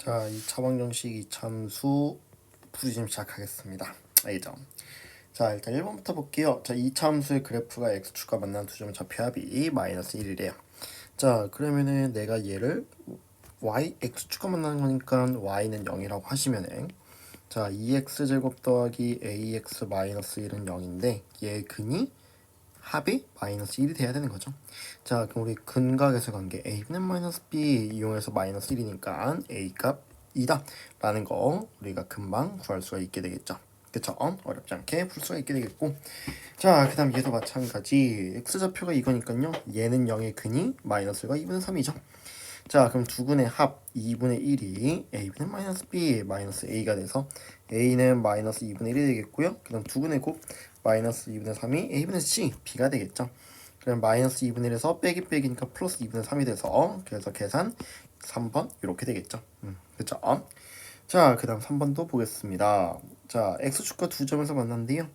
자, 2차 방정식 이참수 풀이 좀 시작하겠습니다. A점. 자, 일단 1번부터 볼게요. 자, 2차 함수의 그래프가 x축과 만나는 두 점 좌표합이 마이너스 1이래요. 자, 그러면은 내가 얘를 x축과 만나는 거니까 y는 0이라고 하시면은 자, 2x제곱 더하기 ax 마이너스 1은 0인데 얘 근이 합이 마이너스 1이 돼야 되는 거죠. 자, 그럼 우리 근각에서 관계 a분의 마이너스 b 이용해서 마이너스 1이니까 a 값 2다 라는 거 우리가 금방 구할 수가 있게 되겠죠. 그쵸? 어렵지 않게 풀 수가 있게 되겠고, 자, 그 다음 얘도 마찬가지 x좌표가 이거니까요, 얘는 0의 근이 마이너스가 2분의 3이죠. 자, 그럼 두 근의 합 2분의 1이 a분의 마이너스 b 마이너스 a가 돼서 a는 마이너스 2분의 1이 되겠고요. 그 다음 두 근의 곱 마이너스 2분의 3이 a분의 c b가 되겠죠. 그럼 마이너스 2분의 1에서 빼기 빼기니까 플러스 2분의 3이 돼서 그래서 계산 3번 이렇게 되겠죠. 그쵸? 자, 그 다음 3번도 보겠습니다. 자, x축과 두 점에서 만났는데요.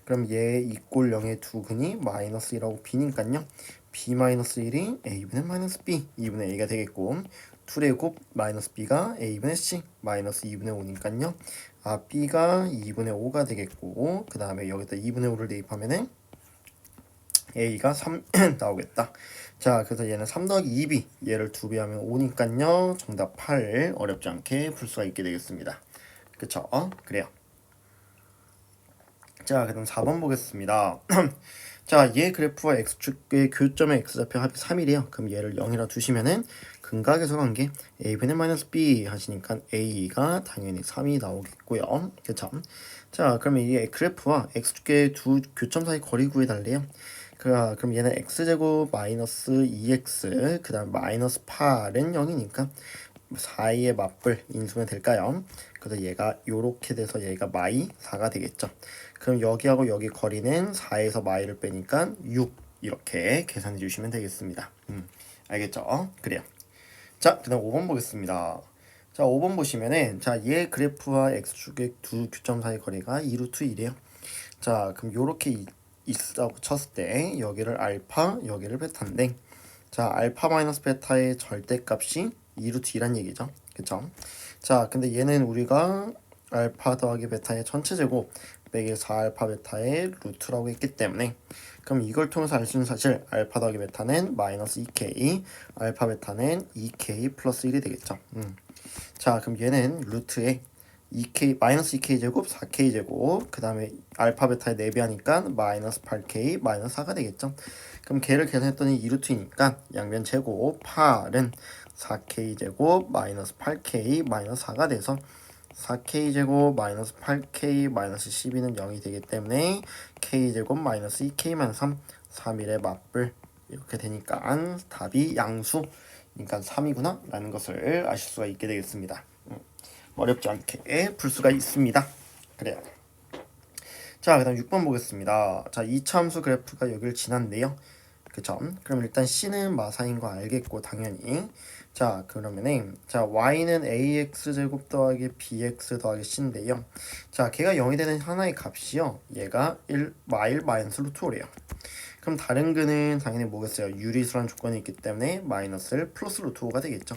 그럼 얘 이꼴 0의 두 근이 마이너스 1하고 b니까요, b 마이너스 1이 a분의 마이너스 b 2분의 a가 되겠고, 2의 곱 마이너스 b가 a분의 c 마이너스 2분의 5니까요, b가 2분의 5가 되겠고, 그 다음에 여기다 2분의 5를 대입하면은 a가 3 나오겠다. 자, 그래서 얘는 3 더하기 2b, 얘를 2배 하면 5니까요, 정답 8 어렵지 않게 풀 수가 있게 되겠습니다. 그쵸? 그래요. 자, 그다음 4번 보겠습니다. 자, 얘 그래프와 x축의 교점의 x좌표 합이 3이래요. 그럼 얘를 0이라 두시면은 근각에서 관계 a분의 마이너스 b 하시니까 a가 당연히 3이 나오겠고요. 그쵸? 자, 그러면 이 그래프와 x축의 두 교점 사이 거리 구해달래요. 그럼 얘는 x제곱 마이너스 2x 그 다음 마이너스 8은 0이니까 4의 맞불 인수면 될까요? 그래서 얘가 요렇게 돼서 얘가 마이 4가 되겠죠. 그럼 여기하고 여기 거리는 4에서 마이를 빼니까 6 이렇게 계산해 주시면 되겠습니다. 알겠죠? 그래요. 자, 그 다음 5번 보겠습니다. 자, 5번 보시면은 자, 얘 그래프와 x축의 두 교점 사이 거리가 2루트 1이에요. 자, 그럼 요렇게 있다고 쳤을 때 여기를 알파, 여기를 베타인데, 자, 알파 마이너스 베타의 절대값이 2루트 2란 얘기죠. 그쵸? 자, 근데 얘는 우리가 알파 더하기 베타의 전체 제곱 빼기 4알파 베타의 루트라고 했기 때문에, 그럼 이걸 통해서 알 수 있는 사실 알파 더하기 베타는 마이너스 2k, 알파 베타는 2k 플러스 1이 되겠죠. 자, 그럼 얘는 루트에 2k 마이너스 2k 제곱 4k 제곱 그 다음에 알파 베타에 4배 하니까 마이너스 8k 마이너스 4가 되겠죠. 그럼 걔를 계산했더니 2루트이니까 양변 제곱 8은 4k 제곱 마이너스 8k 마이너스 4가 돼서 4k 제곱 마이너스 8k 마이너스 12는 0이 되기 때문에 k 제곱 마이너스 2k 마이너스 3 3일의 맞불 이렇게 되니까 답이 양수, 그러니까 3이구나 라는 것을 아실 수가 있게 되겠습니다. 어렵지 않게 풀 수가 있습니다. 그래요. 자, 그 다음 6번 보겠습니다. 자, 2차 함수 그래프가 여기를 지났는데요. 그쵸? 그럼 일단 C는 마사인 거 알겠고, 당연히. 자, 그러면은, 자, Y는 AX제곱 더하기 BX 더하기 C인데요. 자, 걔가 0이 되는 하나의 값이요, 얘가 1, 마일 마이너스 루트 5래요. 그럼 다른 근은 당연히 뭐겠어요? 유리수란 조건이 있기 때문에 마이너스를 플러스 루트 5가 되겠죠.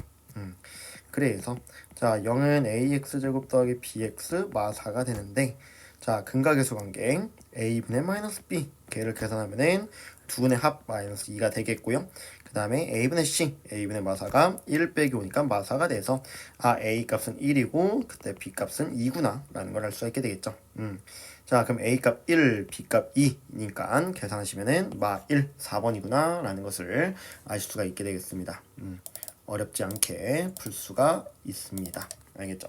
그래서 자, 0은 AX제곱 더하기 BX 마 4가 되는데, 자, 근각에서 관계 a분의 마이너스 b 걔를 계산하면은 두 근의 합 마이너스 2가 되겠고요. 그 다음에 a분의 c a분의 마사가 1 빼기 5니까 마사가 돼서 a 값은 1이고 그때 b 값은 2구나 라는 걸 알 수가 있게 되겠죠. 자, 그럼 a 값 1 b 값 2니까 계산하시면은 마 1 4번이구나 라는 것을 아실 수가 있게 되겠습니다. 어렵지 않게 풀 수가 있습니다. 알겠죠?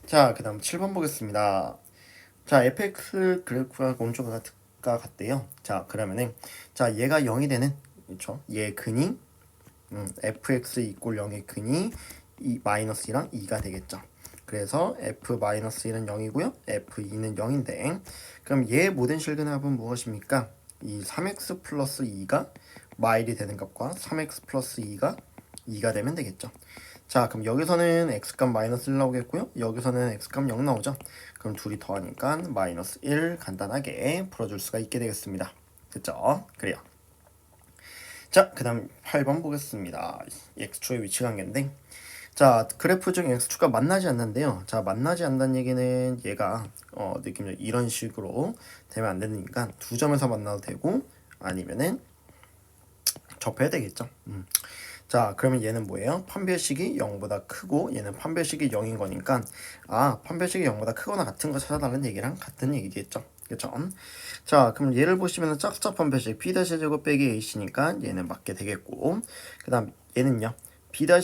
자, 그 다음 7번 보겠습니다. 자, fx 그래프가 오른쪽과 같대요. 자, 그러면은 자, 얘가 0이 되는, 그렇죠? 얘 근이 fx 이꼴 0의 근이 마이너스 2랑 2가 되겠죠. 그래서 f 마이너스 1은 0이고요. f2는 0인데, 그럼 얘 모든 실근합은 무엇입니까? 이 3x 플러스 2가 마일이 되는 값과 3x 플러스 2가 2가 되면 되겠죠. 자, 그럼 여기서는 x값 마이너스 1 나오겠고요. 여기서는 x값 0 나오죠. 그럼 둘이 더하니까 마이너스 1 간단하게 풀어줄 수가 있게 되겠습니다. 그쵸? 그래요. 자, 그 다음 8번 보겠습니다. x축의 위치 관계인데, 자, 그래프 중 x축과 만나지 않는데요. 자, 만나지 않는다는 얘기는 얘가 느낌적으로 이런 식으로 되면 안 되니까 두 점에서 만나도 되고 아니면은 접해야 되겠죠. 자, 그러면 얘는 뭐예요? 판별식이 0보다 크고 얘는 판별식이 0인 거니까 판별식이 0보다 크거나 같은 거 찾아달라는 얘기랑 같은 얘기겠죠. 그쵸? 자, 그럼 얘를 보시면 짝수차 판별식 b-제곱 빼기 ac니까 얘는 맞게 되겠고 그 다음 얘는요. b의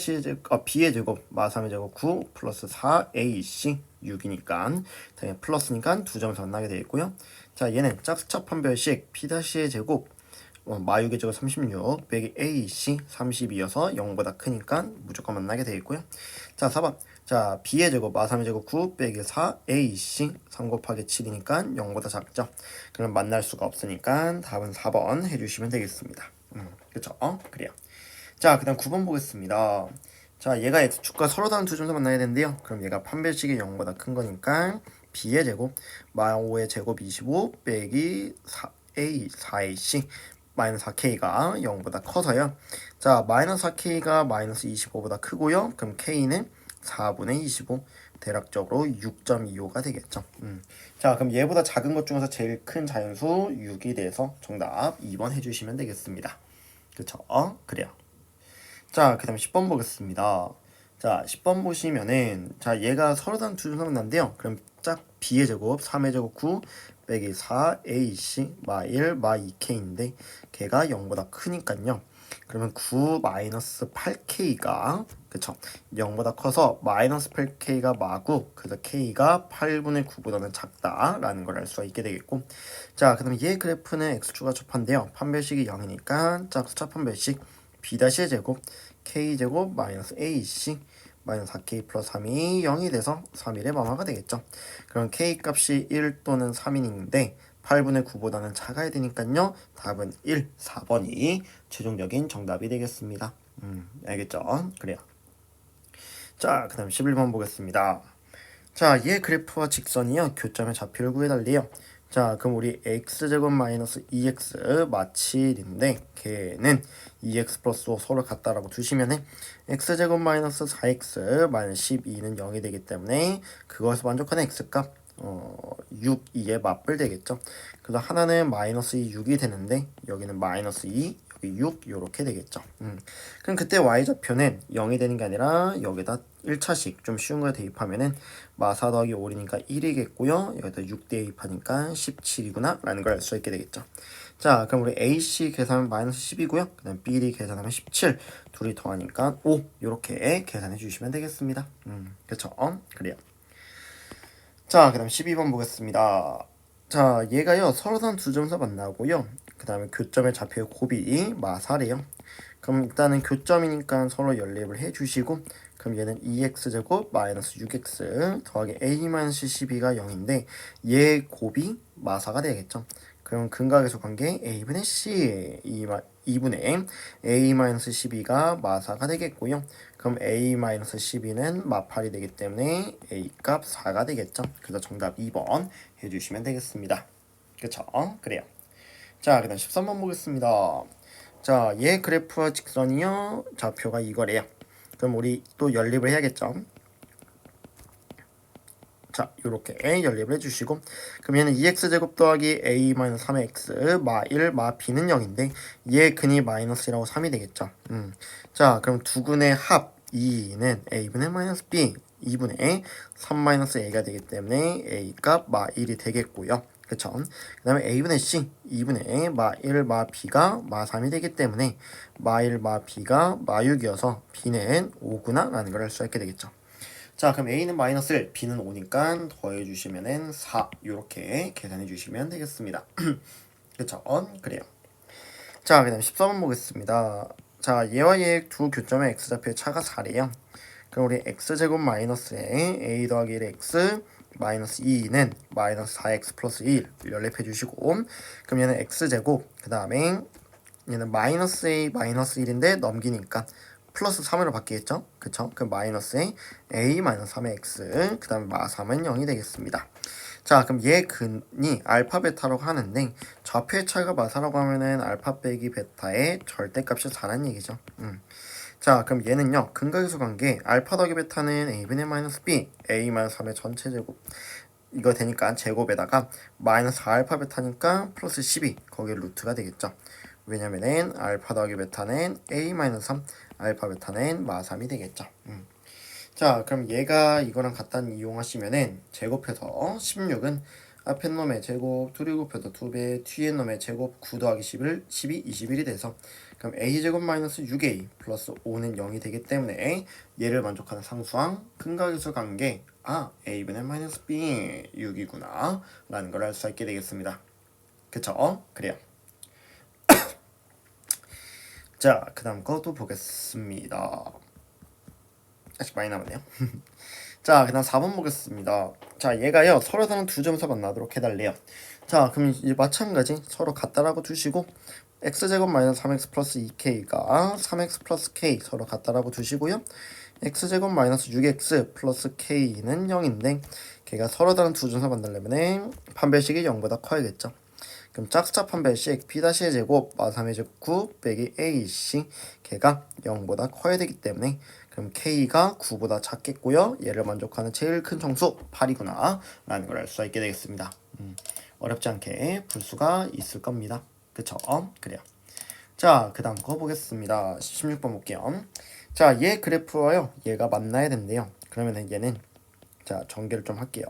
제곱 마3의 제곱 9 플러스 4ac 6이니까 당연히 플러스니까 두 점에서 만나게 되겠고요. 자, 얘는 짝수차 판별식 p-의 제곱 마6의 제곱 36 빼기 AC 32여서 0보다 크니까 무조건 만나게 되겠고요. 자, 4번. 자, B의 제곱 마3의 제곱 9 빼기 4 AC 3 곱하기 7이니까 0보다 작죠. 그럼 만날 수가 없으니까 답은 4번 해주시면 되겠습니다. 그쵸? 그래요. 자, 그 다음 9번 보겠습니다. 자, 얘가 x축과 서로 다른 두 점에서 만나야 되는데요. 그럼 얘가 판별식이 0보다 큰 거니까 B의 제곱 마5의 제곱 25 빼기 4AC 마이너스 4K가 0보다 커서요. 자, 마이너스 4K가 마이너스 25보다 크고요. 그럼 K는 4분의 25 대략적으로 6.25가 되겠죠. 자, 그럼 얘보다 작은 것 중에서 제일 큰 자연수 6이 돼서 정답 2번 해주시면 되겠습니다. 그쵸? 그래요. 자, 그 다음에 10번 보겠습니다. 자, 10번 보시면은 자, 얘가 서로 다른 두 점선 난데요. 그럼 짝 B의 제곱 3의 제곱 9 빼기 4AC 마 1 마 2K인데 걔가 0보다 크니까요. 그러면 9 마이너스 8K가 그쵸 0보다 커서 마이너스 8K가 마구 그래서 K가 8분의 9보다는 작다라는 걸 알 수가 있게 되겠고 자, 그 다음에 얘 그래프는 X축과 접한데요. 판별식이 0이니까 짝수차 판별식 B-의 제곱 K제곱 마이너스 AC 마이너스 4K 플러스 3이 0이 돼서 3일의 마마가 되겠죠. 그럼 K 값이 1 또는 3인인데 8분의 9보다는 작아야 되니까요. 답은 1, 4번이 최종적인 정답이 되겠습니다. 알겠죠? 그래요. 자, 그 다음 11번 보겠습니다. 자, 얘 그래프와 직선이요. 교점의 좌표를 구해달래요. 자, 그럼 우리 x제곱 마이너스 2x 마 7인데 걔는 2x 플러스 5 서로 같다라고 두시면은 x제곱 마이너스 4x 마이너스 12는 0이 되기 때문에 그것을 만족하는 x값 6, 2에 맞불 되겠죠. 그래서 하나는 마이너스 2, 6이 되는데 여기는 마이너스 2, 여기 6 이렇게 되겠죠. 그럼 그때 y좌표는 0이 되는 게 아니라 여기다 1차식 좀 쉬운 거 대입하면은 마4 더하기 5이니까 1이겠고요. 여기다 6 대입하니까 17이구나 라는 걸 알 수 있게 되겠죠. 자, 그럼 우리 AC 계산하면 마이너스 10이고요. 그 다음 BD 계산하면 17 둘이 더하니까 5 이렇게 계산해 주시면 되겠습니다. 그쵸? 그래요. 자, 그 다음 12번 보겠습니다. 자, 얘가요 서로 다른 두 점에서 만나고요. 그 다음에 교점의 좌표의 곱이 마4래요. 그럼 일단은 교점이니까 서로 연립을 해주시고 그럼 얘는 2x제곱 마이너스 6x 더하기 a-12가 0인데 얘 곱이 마4가 되겠죠. 그럼 근각에서 관계 a분의 c 2분의 a-12가 마4가 되겠고요. 그럼 a-12는 마8이 되기 때문에 a값 4가 되겠죠. 그래서 정답 2번 해주시면 되겠습니다. 그쵸? 그래요. 자, 그 다음 13번 보겠습니다. 자, 얘 그래프와 직선이요. 좌표가 이거래요. 그럼 우리 또 연립을 해야겠죠. 자, 요렇게 연립을 해주시고 그럼 얘는 2x제곱 더하기 a-3x 마 1, 마 b는 0인데 얘 근이 마이너스라고 3이 되겠죠. 자, 그럼 두근의 합 2는 a분의 마이너스 b 2분의 3 마이너스 a가 되기 때문에 a값 마 1이 되겠고요. 그쵸? 그 다음에 a분의 c 2분의 마 1, 마 b가 마 3이 되기 때문에 마 1, 마 b가 마 6이어서 b는 5구나 라는 걸 알 수 있게 되겠죠. 자, 그럼 a는 마이너스 1, b는 5니까 더해주시면은 4 이렇게 계산해주시면 되겠습니다. 그쵸? 그래요. 자, 그 다음 14번 보겠습니다. 자, 얘와 얘 두 교점의 x좌표의 차가 4래요. 그럼 우리 x제곱 마이너스에 a 더하기 1의 x 마이너스 2는 마이너스 4x 플러스 1 연립해 주시고 그럼 얘는 x제곱 그 다음에 얘는 마이너스 a 마이너스 1인데 넘기니까 플러스 3으로 바뀌겠죠? 그쵸? 그럼 마이너스 a 마이너스 3의 x 그 다음에 마 3은 0이 되겠습니다. 자, 그럼 얘 근이 알파 베타라고 하는데 좌표의 차이가 마사라고 하면은 알파 빼기 베타의 절대값이 4라는 얘기죠. 자, 그럼 얘는요. 근각에서 관계 알파 더하기 베타는 a분의 마이너스 b, a 마이너스 3의 전체 제곱. 이거 되니까 제곱에다가 마이너스 알파 베타니까 플러스 12 거기에 루트가 되겠죠. 왜냐면은 알파 더하기 베타는 a 마이너스 3, 알파 베타는 마 3이 되겠죠. 자, 그럼 얘가 이거랑 같다는 이용하시면은 제곱해서 16은 앞에 놈의 제곱 둘이 곱해서 2배, 뒤에 놈의 제곱 9 더하기 11, 12, 21이 돼서 그럼 a제곱 마이너스 6a 플러스 5는 0이 되기 때문에 얘를 만족하는 상수항 근각에서 관계 a분의 마이너스 b 6이구나 라는 걸 알 수 있게 되겠습니다. 그쵸? 그래요. 자, 그 다음 것도 보겠습니다. 아직 많이 남았네요. 자, 그 다음 4번 보겠습니다. 자, 얘가요 서로 다른 두 점에서 만나도록 해달래요. 자, 그럼 이제 마찬가지 서로 같다라고 두시고 x제곱 마이너스 3x 플러스 2k가 3x 플러스 k 서로 같다라고 두시고요. x제곱 마이너스 6x 플러스 k는 0인데 걔가 서로 다른 두 점에서 만나려면 판별식이 0보다 커야겠죠. 그럼 짝수차 판별식 b의 제곱 마3의 제곱 9 빼기 ac 걔가 0보다 커야 되기 때문에 그럼 k가 9보다 작겠고요. 얘를 만족하는 제일 큰 정수 8이구나 라는 걸 알 수 있게 되겠습니다. 어렵지 않게 풀 수가 있을 겁니다. 그쵸? 그래요. 자, 그 다음 거 보겠습니다. 16번 볼게요. 자, 얘 그래프와요 얘가 만나야 된대요. 그러면 얘는 자 전개를 좀 할게요.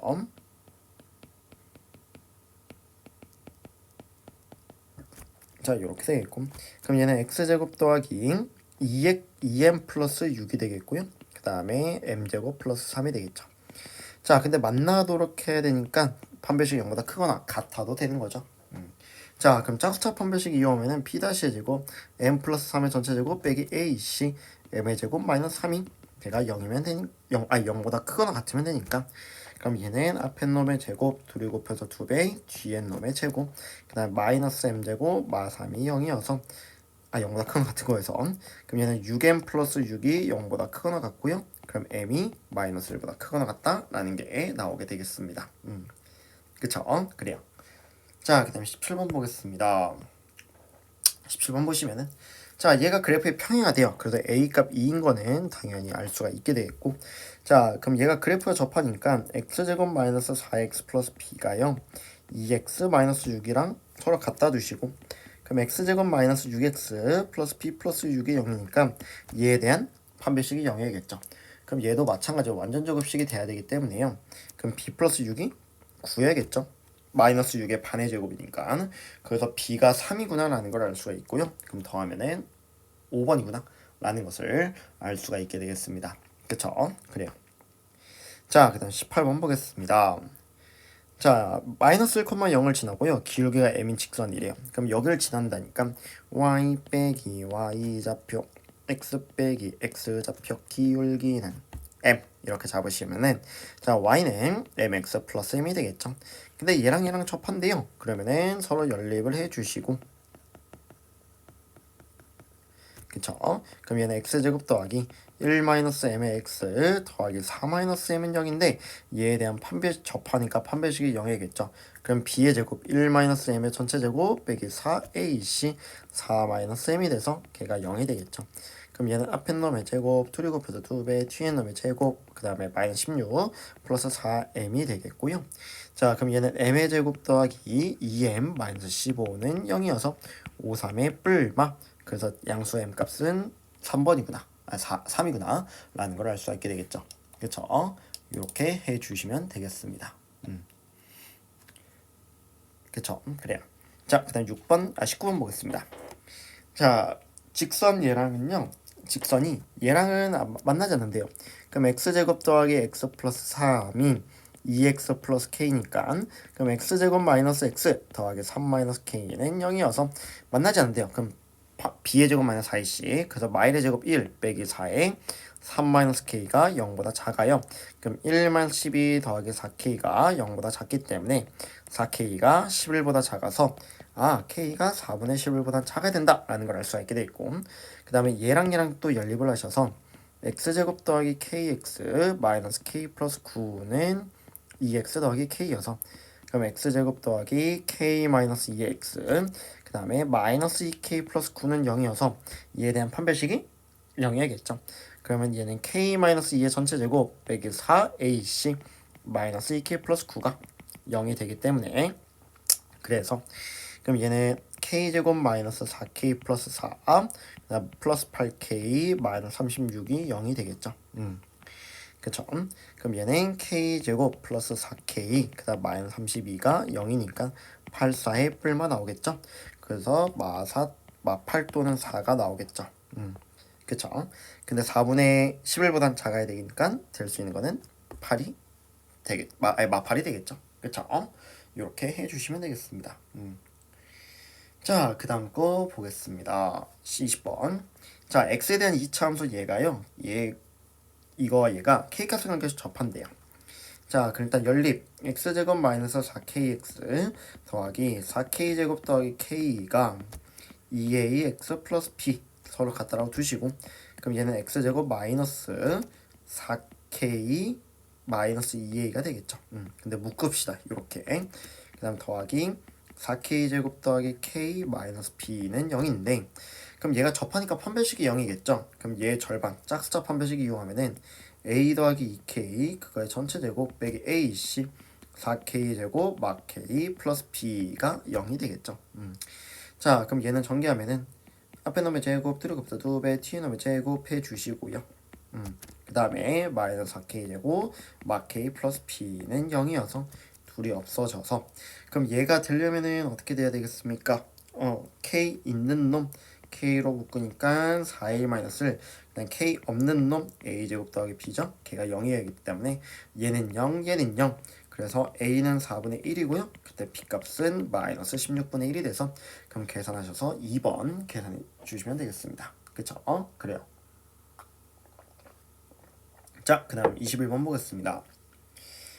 자, 이렇게 되겠고 그럼 얘는 x제곱 더하기 2m 플러스 6이 되겠고요. 그 다음에 m제곱 플러스 3이 되겠죠. 자, 근데 만나도록 해야 되니까 판별식이 0보다 크거나 같아도 되는 거죠. 자, 그럼 짝수차 판별식 이용하면은 p-의 제곱 m 플러스 3의 전체 제곱 빼기 ac m의 제곱 마이너스 3이 걔가 0이면 되니 0보다 크거나 같으면 되니까 그럼 얘는 앞에 놈의 제곱 둘이 곱해서 2배 뒤에 놈의 제곱 그 다음 마이너스 m제곱 마 3이 0이어서 0보다 크거나 같은 거에서 그럼 얘는 6m 플러스 6이 0보다 크거나 같고요. 그럼 m이 마이너스 1보다 크거나 같다라는 게 나오게 되겠습니다. 그쵸? 그래요. 자, 그 다음에 17번 보겠습니다. 17번 보시면은 자, 얘가 그래프의 평행화 돼요. 그래서 a값 2인 거는 당연히 알 수가 있게 되겠고 자, 그럼 얘가 그래프와 접하니까 x제곱 마이너스 4x 플러스 b가요 2x 마이너스 6이랑 서로 갖다 두시고 그럼 x제곱 마이너스 6x 플러스 b 플러스 6이 0이니까 얘에 대한 판별식이 0이겠죠. 그럼 얘도 마찬가지로 완전 제곱식이 돼야 되기 때문에요. 그럼 b 플러스 6이 9야겠죠. 마이너스 6의 반의 제곱이니까 그래서 b가 3이구나 라는 걸 알 수가 있고요. 그럼 더하면은 5번이구나 라는 것을 알 수가 있게 되겠습니다. 그쵸? 그래요. 자, 그 다음 18번 보겠습니다. 자, 마이너스 1,0을 지나고요. 기울기가 m인 직선이래요. 그럼 여기를 지난다니까 y 빼기 y 좌표 x 빼기 x 좌표 기울기는 m 이렇게 잡으시면은 자 y는 mx 플러스 m이 되겠죠. 근데 얘랑 접한대요. 그러면은 서로 연립을 해주시고 그쵸? 그럼 얘는 x제곱 더하기 1-m의 x 더하기 4-m은 0인데 얘에 대한 접하니까 판별식이 0이겠죠. 그럼 b의 제곱 1-m의 전체 제곱 빼기 4ac 4-m이 돼서 걔가 0이 되겠죠. 그럼 얘는 앞에 놈의 제곱 둘이 곱해서 2배 뒤에 놈의 제곱 그 다음에 마이너스 16 플러스 4m이 되겠고요. 자, 그럼 얘는 m의 제곱 더하기 2m 마이너스 15는 0이어서 5, 3의 뿔마 그래서 양수 m 값은 3번이구나 3이구나 라는 걸 알 수 있게 되겠죠. 그렇죠? 이렇게 해주시면 되겠습니다. 그렇죠? 그래요. 자, 그 다음 19번 보겠습니다. 자, 직선 얘랑은요 직선이 얘랑은 만나지 않는데요. 그럼 x제곱 더하기 x 플러스 3이 2x 플러스 k니까 그럼 x제곱 마이너스 x 더하기 3 마이너스 k는 0이어서 만나지 않는데요. 그럼 b의 제곱 마이너스 4ac 그래서 마이의 제곱 1 빼기 4에 3 마이너스 k가 0보다 작아요. 그럼 1 마이너스 12 더하기 4k가 0보다 작기 때문에 4k가 11보다 작아서 k가 4분의 11보다 작아야 된다라는 걸 알 수가 있게 돼 있고 그 다음에 얘랑 또 연립을 하셔서 x제곱 더하기 kx 마이너스 k 플러스 9는 2x 더하기 k여서 그럼 x제곱 더하기 k 마이너스 2x 그 다음에 마이너스 2k 플러스 9는 0이어서 이에 대한 판별식이 0이겠죠. 그러면 얘는 k-2의 전체 제곱 빼기 4ac 마이너스 2k 플러스 9가 0이 되기 때문에, 그래서 그럼 얘는 k제곱 마이너스 4k 플러스 4 그다음 플러스 8k 마이너스 36이 0이 되겠죠. 그쵸? 그럼 얘는 k제곱 플러스 4k 그다음 마이너스 32가 0이니까 8, 4의 뿔마 나오겠죠. 그래서 마8 또는 4가 나오겠죠. 그쵸? 근데 4분의 11보단 작아야 되니까 될 수 있는 거는 8이 마8이 되겠죠. 그쵸? 이렇게 해주시면 되겠습니다. 자, 그 다음 거 보겠습니다. 20번. 자, x에 대한 2차 함수 얘가요. 이거와 얘가 k값을 관계에서 접한대요. 자, 그럼 일단 연립 x제곱 마이너스 4kx 더하기 4k제곱 더하기 k가 2ax 플러스 b 서로 같다라고 두시고, 그럼 얘는 x제곱 마이너스 4k 마이너스 2a가 되겠죠. 근데 묶읍시다. 이렇게. 그 다음 더하기 4k제곱 더하기 k 마이너스 b는 0인데, 그럼 얘가 접하니까 판별식이 0이겠죠. 그럼 얘의 절반 짝수자 판별식 이용하면은 a 더하기 2k 그거의 전체 제곱 빼기 ac 4k 제곱 막 k 플러스 b가 0이 되겠죠. 자, 그럼 얘는 전개하면은 앞에 놈의 제곱 들어갑다 2배 뒤에 놈의 제곱 해주시고요. 그 다음에 마이너스 4k 제곱 막 k 플러스 b는 0이어서 둘이 없어져서, 그럼 얘가 되려면은 어떻게 돼야 되겠습니까? k 있는 놈 k로 묶으니까 4a 마이너스를, 그냥 k 없는 놈 a제곱 더하기 b죠. 걔가 0이어야 하기 때문에 얘는 0 얘는 0, 그래서 a는 4분의 1이고요 그때 b값은 마이너스 16분의 1이 돼서, 그럼 계산하셔서 2번 계산해 주시면 되겠습니다. 그쵸? 그래요. 자, 그 다음 21번 보겠습니다.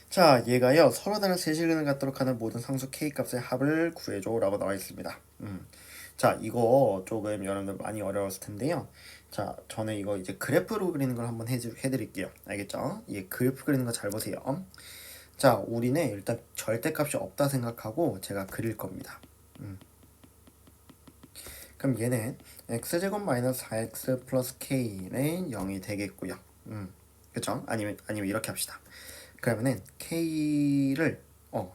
자, 얘가요 서로 다른 세실근을 갖도록 하는 모든 상수 k값의 합을 구해줘 라고 나와 있습니다. 자, 이거 조금 여러분들 많이 어려웠을 텐데요. 자, 저는 이거 이제 그래프로 그리는 걸 한번 해드릴게요. 알겠죠? 예, 그래프 그리는 거 잘 보세요. 자, 우리는 일단 절대값이 없다 생각하고 제가 그릴 겁니다. 그럼 얘는 x제곱 마이너스 4x 플러스 k는 0이 되겠고요. 그쵸? 아니면 이렇게 합시다. 그러면은 k를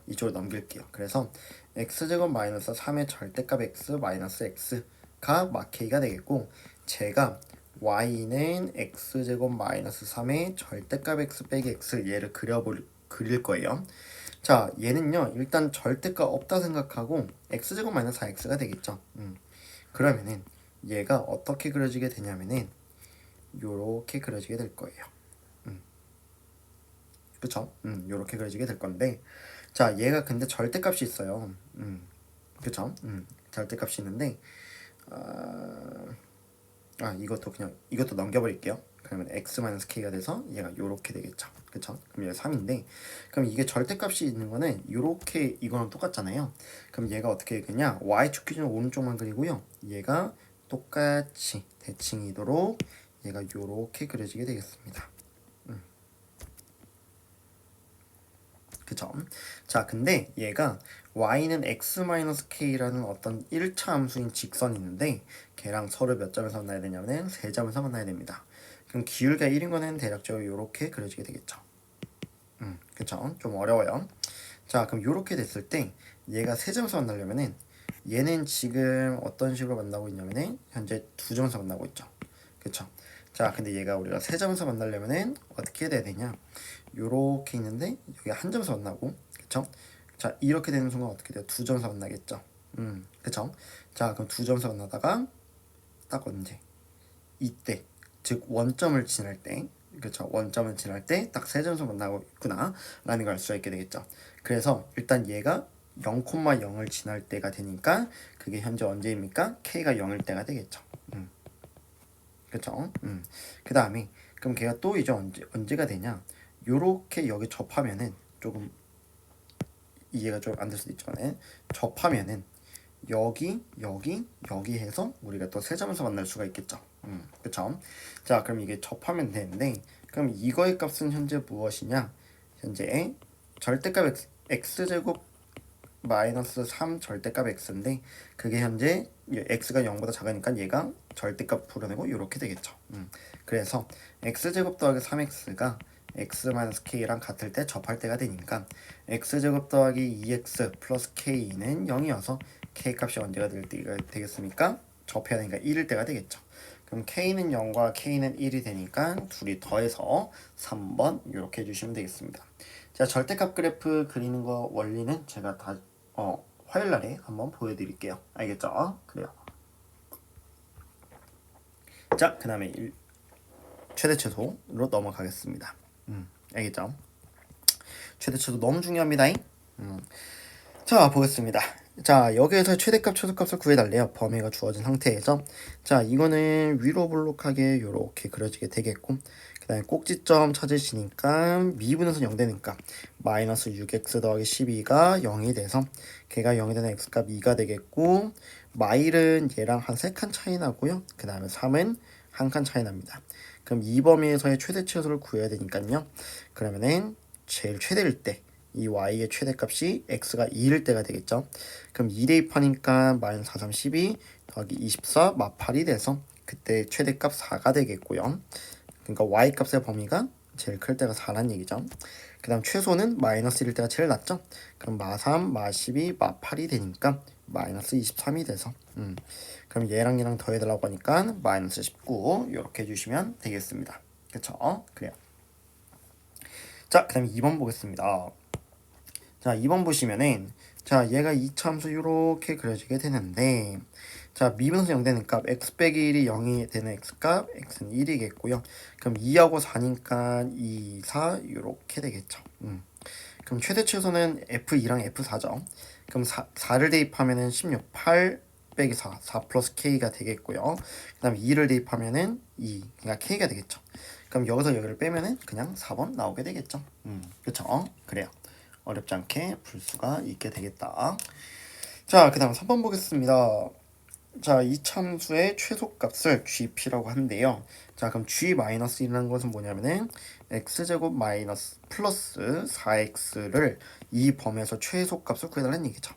이쪽으로 넘길게요. 그래서 x제곱 마이너스 3의 절대값 x 마이너스 x가 막 k가 되겠고, 제가 y는 x제곱 마이너스 3의 절대값 x 빼기 x 얘를 그릴 거예요. 자, 얘는요 일단 절대값 없다 생각하고 x제곱 마이너스 4x가 되겠죠. 그러면은 얘가 어떻게 그려지게 되냐면은 요렇게 그려지게 될 거예요. 그쵸? 요렇게 그려지게 될 건데, 자, 얘가 근데 절대값이 있어요. 그쵸? 절대값이 있는데, 이것도 넘겨버릴게요. 그러면 x-k가 돼서 얘가 요렇게 되겠죠. 그쵸? 그럼 얘가 3인데, 그럼 이게 절대값이 있는 거는 요렇게 이거랑 똑같잖아요. 그럼 얘가 어떻게 되겠냐? y축 기준으로 오른쪽만 그리고요. 얘가 똑같이 대칭이도록 얘가 요렇게 그려지게 되겠습니다. 그쵸? 자, 근데 얘가 y는 x-k라는 어떤 1차 함수인 직선이 있는데, 걔랑 서로 몇 점에서 만나야 되냐면 3점에서 만나야 됩니다. 그럼 기울기가 1인 거는 대략적으로 이렇게 그려지게 되겠죠. 그쵸? 좀 어려워요. 자, 그럼 이렇게 됐을 때 얘가 3점에서 만나려면은, 얘는 지금 어떤 식으로 만나고 있냐면은 현재 2점에서 만나고 있죠. 그쵸? 자, 근데 얘가 우리가 3점에서 만나려면은 어떻게 돼야 되냐? 요렇게 있는데 여기 한 점에서 만나고, 그쵸? 자, 이렇게 되는 순간 어떻게 돼요? 2점에서 만나겠죠. 그쵸? 자, 그럼 2점에서 만나다가 딱 언제? 이때, 즉 원점을 지날 때, 그쵸? 원점을 지날 때 딱 3점에서 만나고 있구나 라는 걸 알 수가 있게 되겠죠. 그래서 일단 얘가 0,0을 지날 때가 되니까 그게 현재 언제입니까? k가 0일 때가 되겠죠. 그쵸? 그 다음에 그럼 걔가 또 이제 언제가 되냐? 요렇게 여기 접하면은 조금 이해가 좀 안 될 수도 있지만, 접하면은 여기 해서 우리가 또 3점에서 만날 수가 있겠죠. 그쵸? 자, 그럼 이게 접하면 되는데, 그럼 이거의 값은 현재 무엇이냐? 현재 절대값 x제곱 마이너스 3 절대값 x인데, 그게 현재 x가 0보다 작으니까 얘가 절대값 풀어내고 이렇게 되겠죠. 그래서 x제곱 더하기 3x가 x-k랑 같을 때 접할 때가 되니까 x제곱 더하기 2x 플러스 k는 0이어서 k값이 언제가 될 때가 되겠습니까? 접해야 되니까 1일 때가 되겠죠. 그럼 k는 0과 k는 1이 되니까 둘이 더해서 3번 이렇게 해주시면 되겠습니다. 자, 절대값 그래프 그리는 거 원리는 제가 다 화요일날에 한번 보여드릴게요. 알겠죠? 그래요. 자, 그 다음에 최대 최소로 넘어가겠습니다. 알겠죠? 최대 최소 너무 중요합니다. 자, 보겠습니다. 자, 여기에서 최대값 최소값을 구해달래요. 범위가 주어진 상태에서. 자, 이거는 위로 볼록하게 이렇게 그려지게 되겠고, 그 다음에 꼭지점 찾으시니까 미분에서 0 되는 값 마이너스 6x 더하기 12가 0이 돼서 걔가 0이 되는 x값 2가 되겠고, 마일은 얘랑 한 3칸 차이 나고요. 그 다음에 3은 1칸 차이 납니다. 그럼 이 범위에서의 최대 최소를 구해야 되니까요. 그러면은 제일 최대일 때 이 y의 최대값이 x가 2일 때가 되겠죠. 그럼 2 대입하니까 마이너스 4, 3, 12 더하기 24 마8이 돼서 그때 최대값 4가 되겠고요. 그러니까 y값의 범위가 제일 클 때가 4란 얘기죠. 그 다음 최소는 마이너스 1일 때가 제일 낮죠. 그럼 마3, 마12, 마8이 되니까 마이너스 23이 돼서 그럼 얘랑 얘랑 더해달라고 하니까 마이너스 19 이렇게 해주시면 되겠습니다. 그쵸? 그래요. 자, 그 다음에 2번 보겠습니다. 자, 2번 보시면은 자, 얘가 이차함수 이렇게 그려지게 되는데 자, 미분에서 0 되는 값 x 빼기 1이 0이 되는 x값 x는 1이겠고요. 그럼 2하고 4니까 2, 4 이렇게 되겠죠. 그럼 최대 최소는 f2랑 f4죠. 그럼 4를 대입하면은 16, 8 빼기 4, 4 플러스 k가 되겠고요. 그 다음에 2를 대입하면은 2, 그러니까 k가 되겠죠. 그럼 여기서 여기를 빼면은 그냥 4번 나오게 되겠죠. 그쵸? 그래요. 어렵지 않게 풀 수가 있게 되겠다. 자, 그 다음 3번 보겠습니다. 자, 이 참수의 최소값을 gp라고 하는데요. 자, 그럼 g-1이라는 것은 뭐냐면은 x제곱 마이너스 플러스 4x를 이 범위에서 최소값을 구해달라는 얘기죠.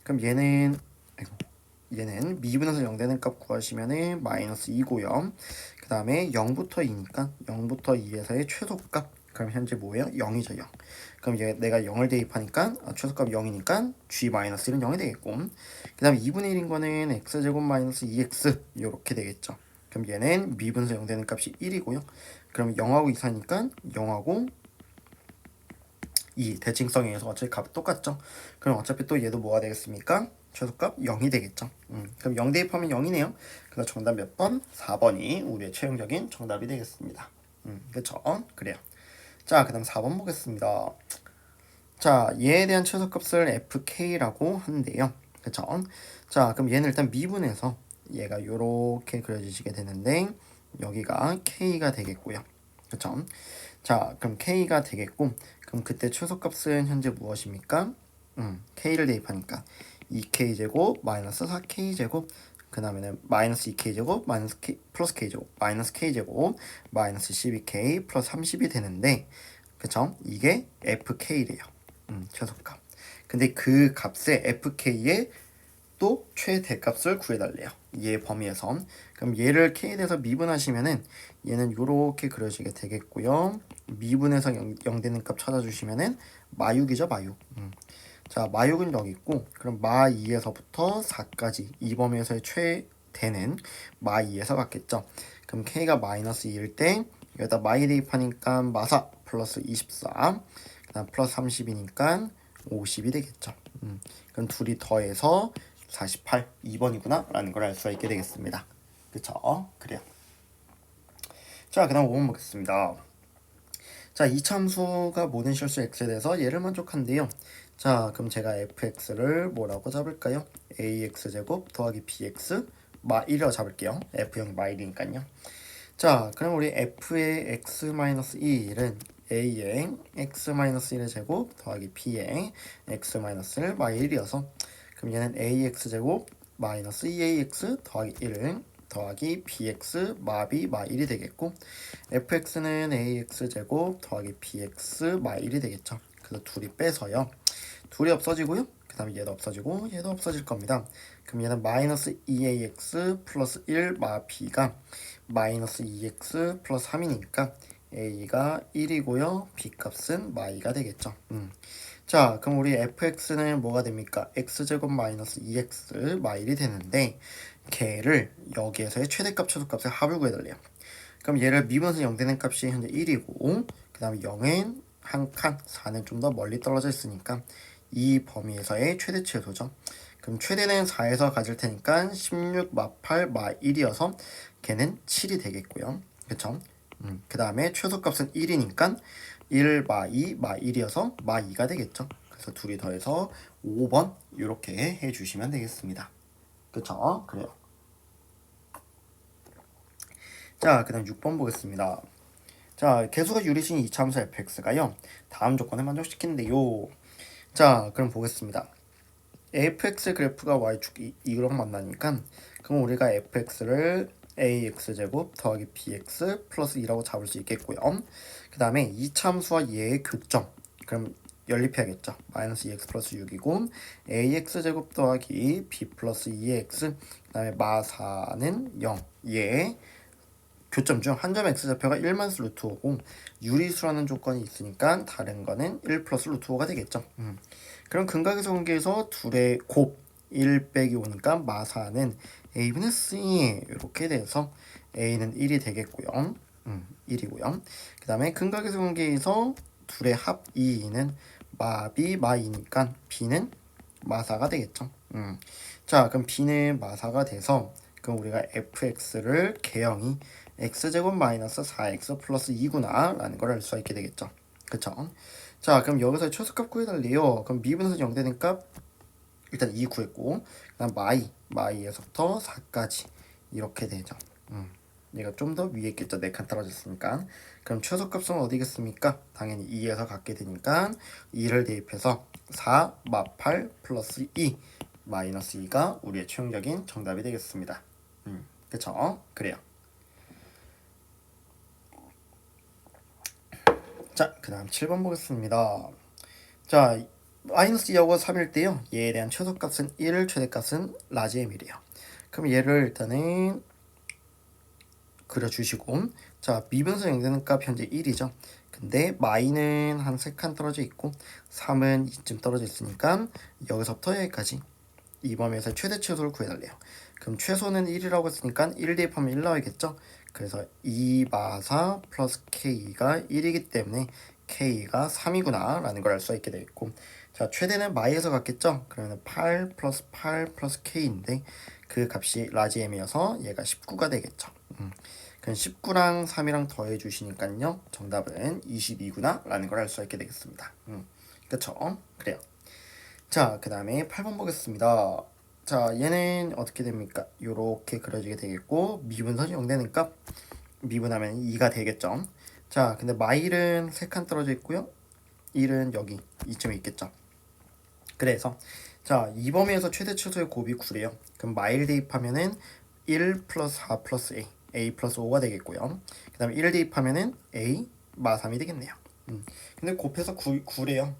그럼 얘는 미분에서 0 되는 값 구하시면은 마이너스 2고요. 그 다음에 0부터 2니까 0부터 2에서의 최소값 그럼 현재 뭐예요? 0이죠. 0. 그럼 내가 0을 대입하니까 최소값 0이니까 g-1은 0이 되겠고 그 다음에 2분의 1인 거는 x제곱 마이너스 2x 이렇게 되겠죠. 그럼 얘는 미분에서 0 되는 값이 1이고요. 그럼 0하고 2 사니까 0하고 2 대칭성에 의해서 어차피 값이 똑같죠. 그럼 어차피 또 얘도 뭐가 되겠습니까? 최소값 0이 되겠죠. 그럼 0 대입하면 0이네요. 그래서 정답 몇 번? 4번이 우리의 최종적인 정답이 되겠습니다. 그쵸? 그래요. 자, 그 다음 4번 보겠습니다. 자, 얘에 대한 최소값을 fk라고 하는데요. 그쵸? 자, 그럼 얘는 일단 미분해서 얘가 요렇게 그려지시게 되는데 여기가 k가 되겠고요. 그쵸? 자, 그럼 k가 되겠고 그럼 그때 최소값은 현재 무엇입니까? k를 대입하니까 2k제곱 마이너스 4k제곱 그 다음에는 마이너스 2k제곱 마이너스 k 플러스 k제곱 마이너스 k제곱 마이너스 12k 플러스 30이 되는데 그쵸? 이게 fk래요. 최소값. 근데 그 값의 fk의 또 최대값을 구해달래요. 얘 범위에서. 그럼 얘를 k에 대해서 미분하시면은 얘는 요렇게 그려지게 되겠고요. 미분해서 0 되는 값 찾아주시면은 마6이죠. 마6. 자, 마6은 여기 있고 그럼 마2에서부터 4까지 이 범위에서의 최대는 마2에서 같겠죠. 그럼 k가 마이너스 2일 때 여기다 마2 대입하니까 마4 플러스 24 그다음 플러스 30이니까 50이 되겠죠. 그럼 둘이 더해서 48 2번이구나 라는 걸 알 수가 있게 되겠습니다. 그쵸? 그래요. 자, 그 다음 5번 보겠습니다. 자, 이 참수가 모든 실수 x에 대해서 얘를 만족한대요. 자, 그럼 제가 fx를 뭐라고 잡을까요? ax제곱 더하기 bx 마1이라고 잡을게요. f형이 마1이니까요. 자, 그럼 우리 f의 x-1은 a의 x-1의 제곱 더하기 b의 x-1을 마1이어서 그럼 얘는 ax제곱 마이너스 2ax 더하기 1 더하기 bx 마비 마1이 되겠고 fx는 ax제곱 더하기 bx 마1이 되겠죠. 그래서 둘이 빼서요. 둘이 없어지고요. 그 다음에 얘도 없어지고 얘도 없어질 겁니다. 그럼 얘는 마이너스 2ax 플러스 1 마 b가 마이너스 2x 플러스 3이니까 a가 1이고요. b 값은 마이가 되겠죠. 자, 그럼 우리 fx는 뭐가 됩니까? x제곱 마이너스 2x 마일이 되는데 걔를 여기에서의 최대값, 최소값의 합을 구해달래요. 그럼 얘를 미분에서 0 되는 값이 현재 1이고 그 다음에 0은 한 칸, 4는 좀 더 멀리 떨어져 있으니까 이 범위에서의 최대 최소죠. 그럼 최대는 4에서 가질 테니까 16 마 8 마 1이어서 걔는 7이 되겠고요. 그쵸? 그 다음에 최소값은 1이니까 1 마 2 마 1이어서 마 2가 되겠죠. 그래서 둘이 더해서 5번 이렇게 해주시면 되겠습니다. 그쵸? 그래요. 자, 그 다음 6번 보겠습니다. 자, 개수가 유리수인 이차함수 fx가요 다음 조건을 만족시키는데요. 자, 그럼 보겠습니다. fx 그래프가 y축 이랑 만나니까 그럼 우리가 fx를 ax제곱 더하기 bx 플러스 2라고 잡을 수 있겠고요. 그 다음에 이차함수와 얘의 교점, 그럼 연립해야겠죠. 마이너스 2x 플러스 6이고 ax제곱 더하기 b 플러스 2x 그 다음에 마4는 0, 얘 교점 중 한 점 x좌표가 1 마이너스 루트 5고 유리수라는 조건이 있으니까 다른 거는 1 플러스 루트 5가 되겠죠. 그럼 근각에서 관계에서 둘의 곱 1 빼기 5니까 마사는 a분의 c 이렇게 돼서 a는 1이 되겠고요. 1이고요. 그 다음에 근각에서 관계에서 둘의 합 2는 마b 마2니까 b는 마사가 되겠죠. 자, 그럼 b는 마사가 돼서 그럼 우리가 fx를 개형이 x제곱 마이너스 4x 플러스 2구나 라는 걸 알 수 있게 되겠죠. 그쵸? 자, 그럼 여기서 최소값 구해달래요. 그럼 미분에서 0 되는 값 일단 2 구했고 그 다음 마이에서부터 4까지 이렇게 되죠. 얘가 좀 더 위에 있겠죠. 4칸 떨어졌으니까. 그럼 최소값은 어디겠습니까? 당연히 2에서 갖게 되니까 2를 대입해서 4 마 8 플러스 2 마이너스 2가 우리의 최종적인 정답이 되겠습니다. 그쵸? 그래요. 자, 그 다음 7번 보겠습니다. 자, 마이너스 2하고 3일 때요. 얘에 대한 최소값은 1, 최대값은 라지 m이래요. 그럼 얘를 일단은 그려주시고 자, 미분에서 0 되는 값 현재 1이죠. 근데 마이는 한 3칸 떨어져 있고 3은 이쯤 떨어져 있으니까 여기서부터 여기까지 이 범위에서 최대 최소를 구해달래요. 그럼 최소는 1이라고 했으니까 1 대입하면 1 나와야겠죠. 그래서 2 마사 플러스 k가 1이기 때문에 k가 3이구나 라는 걸 알 수 있게 되겠고 자, 최대는 마이에서 갔겠죠. 그러면 8 플러스 8 플러스 k인데 그 값이 라지 m이어서 얘가 19가 되겠죠. 그럼 19랑 3이랑 더해 주시니까요 정답은 22구나 라는 걸 알 수 있게 되겠습니다. 그쵸? 그래요. 자, 그 다음에 8번 보겠습니다. 자, 얘는 어떻게 됩니까? 요렇게 그려지게 되겠고 미분선이 0 되는 값 미분하면 2가 되겠죠. 자, 근데 마일은 3칸 떨어져 있고요 1은 여기 이쯤에 있겠죠. 그래서 자, 이 범위에서 최대 최소의 곱이 9래요. 그럼 마일 대입하면은 1 플러스 4 플러스 a 플러스 5가 되겠고요. 그 다음에 1 대입하면은 a 마 3이 되겠네요. 근데 곱해서 9래요.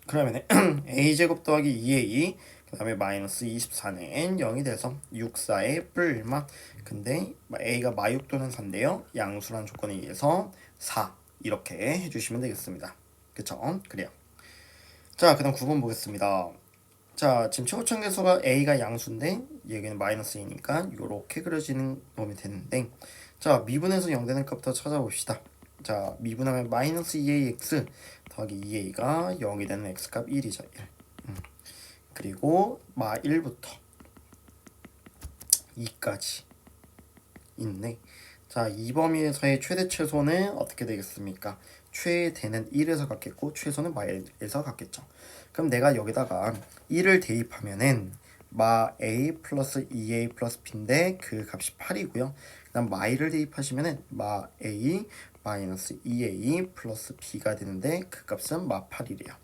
그러면 a제곱 더하기 2a 그 다음에 마이너스 24는 0이 돼서 6, 4의 뿔마 근데 a가 마6 또는 4인데요 양수란 조건에 의해서 4 이렇게 해주시면 되겠습니다. 그쵸? 그래요. 자, 그 다음 9번 보겠습니다. 자, 지금 최고점 계수가 a가 양수인데 여기는 마이너스 2니까 이렇게 그려지는 놈이 되는데 자, 미분에서 0 되는 값부터 찾아봅시다. 자, 미분하면 마이너스 2ax 더하기 2a가 0이 되는 x값 1이죠. 1. 그리고 마 1부터 2까지 있네. 자, 이 범위에서의 최대 최소는 어떻게 되겠습니까? 최대는 1에서 갖겠고 최소는 마에서 갖겠죠. 그럼 내가 여기다가 1을 대입하면은 마 a 플러스 2a 플러스 b인데 그 값이 8이고요. 그다음 마이를 대입하시면은 마 a 마이너스 2a 플러스 b가 되는데 그 값은 마 8이래요.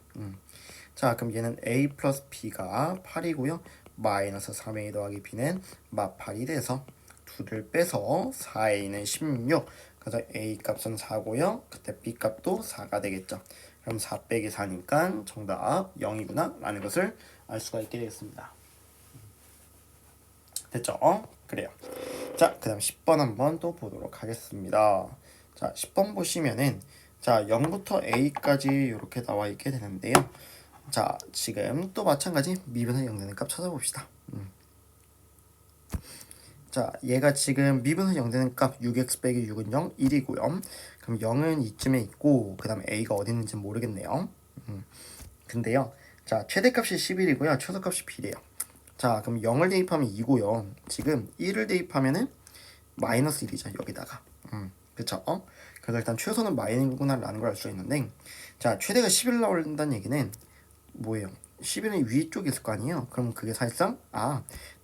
자, 그럼 얘는 a 플러스 b가 8이고요. 마이너스 3a 더하기 b는 마 8이 돼서 둘을 빼서 4a는 16 그래서 a 값은 4고요. 그때 b 값도 4가 되겠죠. 그럼 4 빼기 4니까 정답 0이구나 라는 것을 알 수가 있게 되겠습니다. 됐죠? 그래요. 자, 그 다음 10번 한번 또 보도록 하겠습니다. 자, 10번 보시면은 자, 0부터 a까지 이렇게 나와 있게 되는데요. 자, 지금 또 마찬가지 미분에서 0 되는 값 찾아봅시다. 자, 얘가 지금 미분에서 0 되는 값 6x 빼기 6은 0, 1이고요. 그럼 0은 이쯤에 있고 그 다음에 a가 어디 있는지 모르겠네요. 근데요. 자, 최대값이 11이고요. 최소값이 b래요. 자, 그럼 0을 대입하면 2고요. 지금 1을 대입하면은 마이너스 1이죠. 여기다가. 그쵸? 그래서 일단 최소는 마이너스구나 라는 걸 알 수 있는데 자, 최대가 11 나온다는 얘기는 뭐예요? 11은 위쪽에 있을 거 아니에요? 그럼 그게 사실상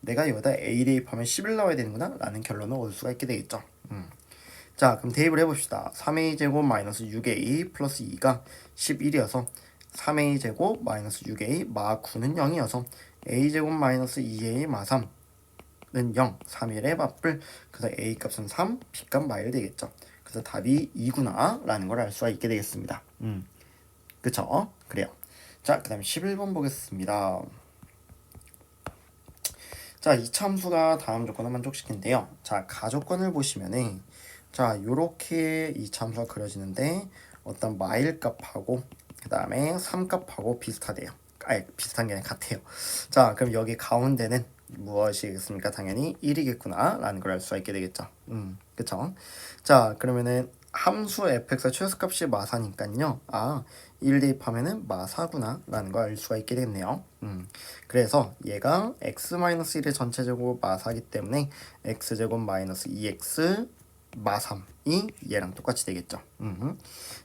내가 여기다 a 대입하면 11 나와야 되는구나 라는 결론을 얻을 수가 있게 되겠죠. 자, 그럼 대입을 해봅시다. 3a 제곱 마이너스 6a 플러스 2가 11이어서 3a 제곱 마이너스 6a 마 9는 0이어서 a 제곱 마이너스 2a 마 3는 0, 3일의 밥을 그래서 a 값은 3, b 값 마일 되겠죠. 그래서 답이 2구나 라는 걸 알 수가 있게 되겠습니다. 그쵸? 그래요. 자, 그 다음에 11번 보겠습니다. 자, 이 참수가 다음 조건을 만족시킨대요. 자, 가조건을 보시면은 자, 요렇게 이 참수가 그려지는데 어떤 마일 값하고 그 다음에 3 값하고 비슷하대요. 비슷한 게 아니라 같아요. 자, 그럼 여기 가운데는 무엇이겠습니까? 당연히 1이겠구나 라는 걸 알 수가 있게 되겠죠. 그쵸? 자, 그러면은 함수 fx의 최소값이 마사니까요. 1 대입하면은 마사구나 라는 걸 알 수가 있게 되겠네요. 그래서 얘가 x-1의 전체제곱 마사기 때문에 x제곱 마이너스 2x 마3이 얘랑 똑같이 되겠죠.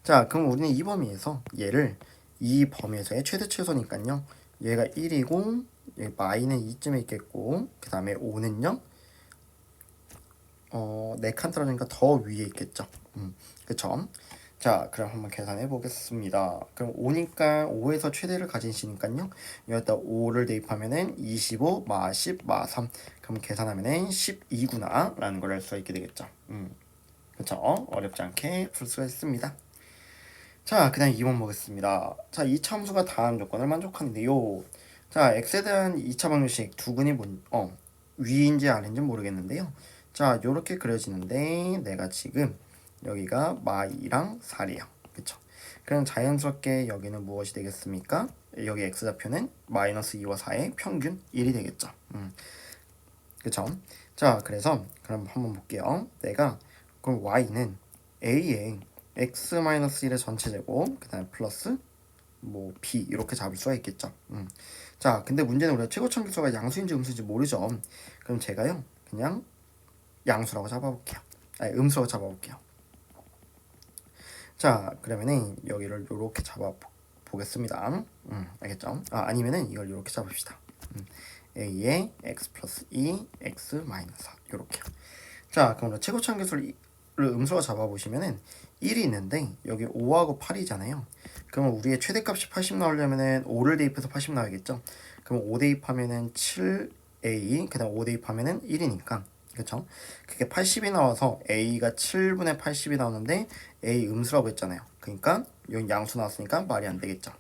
자, 그럼 우리는 이 범위에서 얘를 이 범위에서의 최대 최소니까요. 얘가 1이고 여기 마이는 2쯤에 있겠고 그 다음에 5는요. 4칸 떨어지니까 더 위에 있겠죠. 그쵸? 자, 그럼 한번 계산해 보겠습니다. 그럼 5니까 5에서 최대를 가진 시니까요. 여기다 5를 대입하면은 25 마 10 마 3. 그럼 계산하면은 12구나 라는 걸 알 수가 있게 되겠죠. 그쵸? 어렵지 않게 풀 수가 있습니다. 자, 그 다음 2번 보겠습니다. 자, 이 참수가 다음 조건을 만족하는데요. 자, x에 대한 2차 방정식 두근이 위인지 아래인지 모르겠는데요. 자, 요렇게 그려지는데 내가 지금 여기가 마2랑 4래요. 그쵸? 그럼 자연스럽게 여기는 무엇이 되겠습니까? 여기 x좌표는 마이너스 2와 4의 평균 1이 되겠죠. 그쵸? 자, 그래서 그럼 한번 볼게요. 내가 그럼 y는 a의 x-1의 전체 제곱 그 다음에 플러스 b 이렇게 잡을 수가 있겠죠. 자, 근데 문제는 우리가 최고참수가 양수인지 음수인지 모르죠. 그럼 제가요 그냥 양수라고 잡아볼게요. 음수라고 잡아볼게요. 자, 그러면은 여기를 요렇게 잡아보겠습니다. 알겠죠? 아니면은 이걸 요렇게 잡읍시다. a의 x 플러스 2, x 마이너스 4 요렇게요. 자, 그럼 최고참수를 음수로 잡아보시면은 1이 있는데 여기 5하고 8이잖아요. 그러면 우리의 최대값이 80 나오려면은 5를 대입해서 80 나와야겠죠. 그럼 5 대입하면은 7a 그다음 5 대입하면은 1이니까 그렇죠? 그게 80이 나와서 a가 7분의 80이 나오는데 a 음수라고 했잖아요. 그러니까 여기 양수 나왔으니까 말이 안 되겠죠.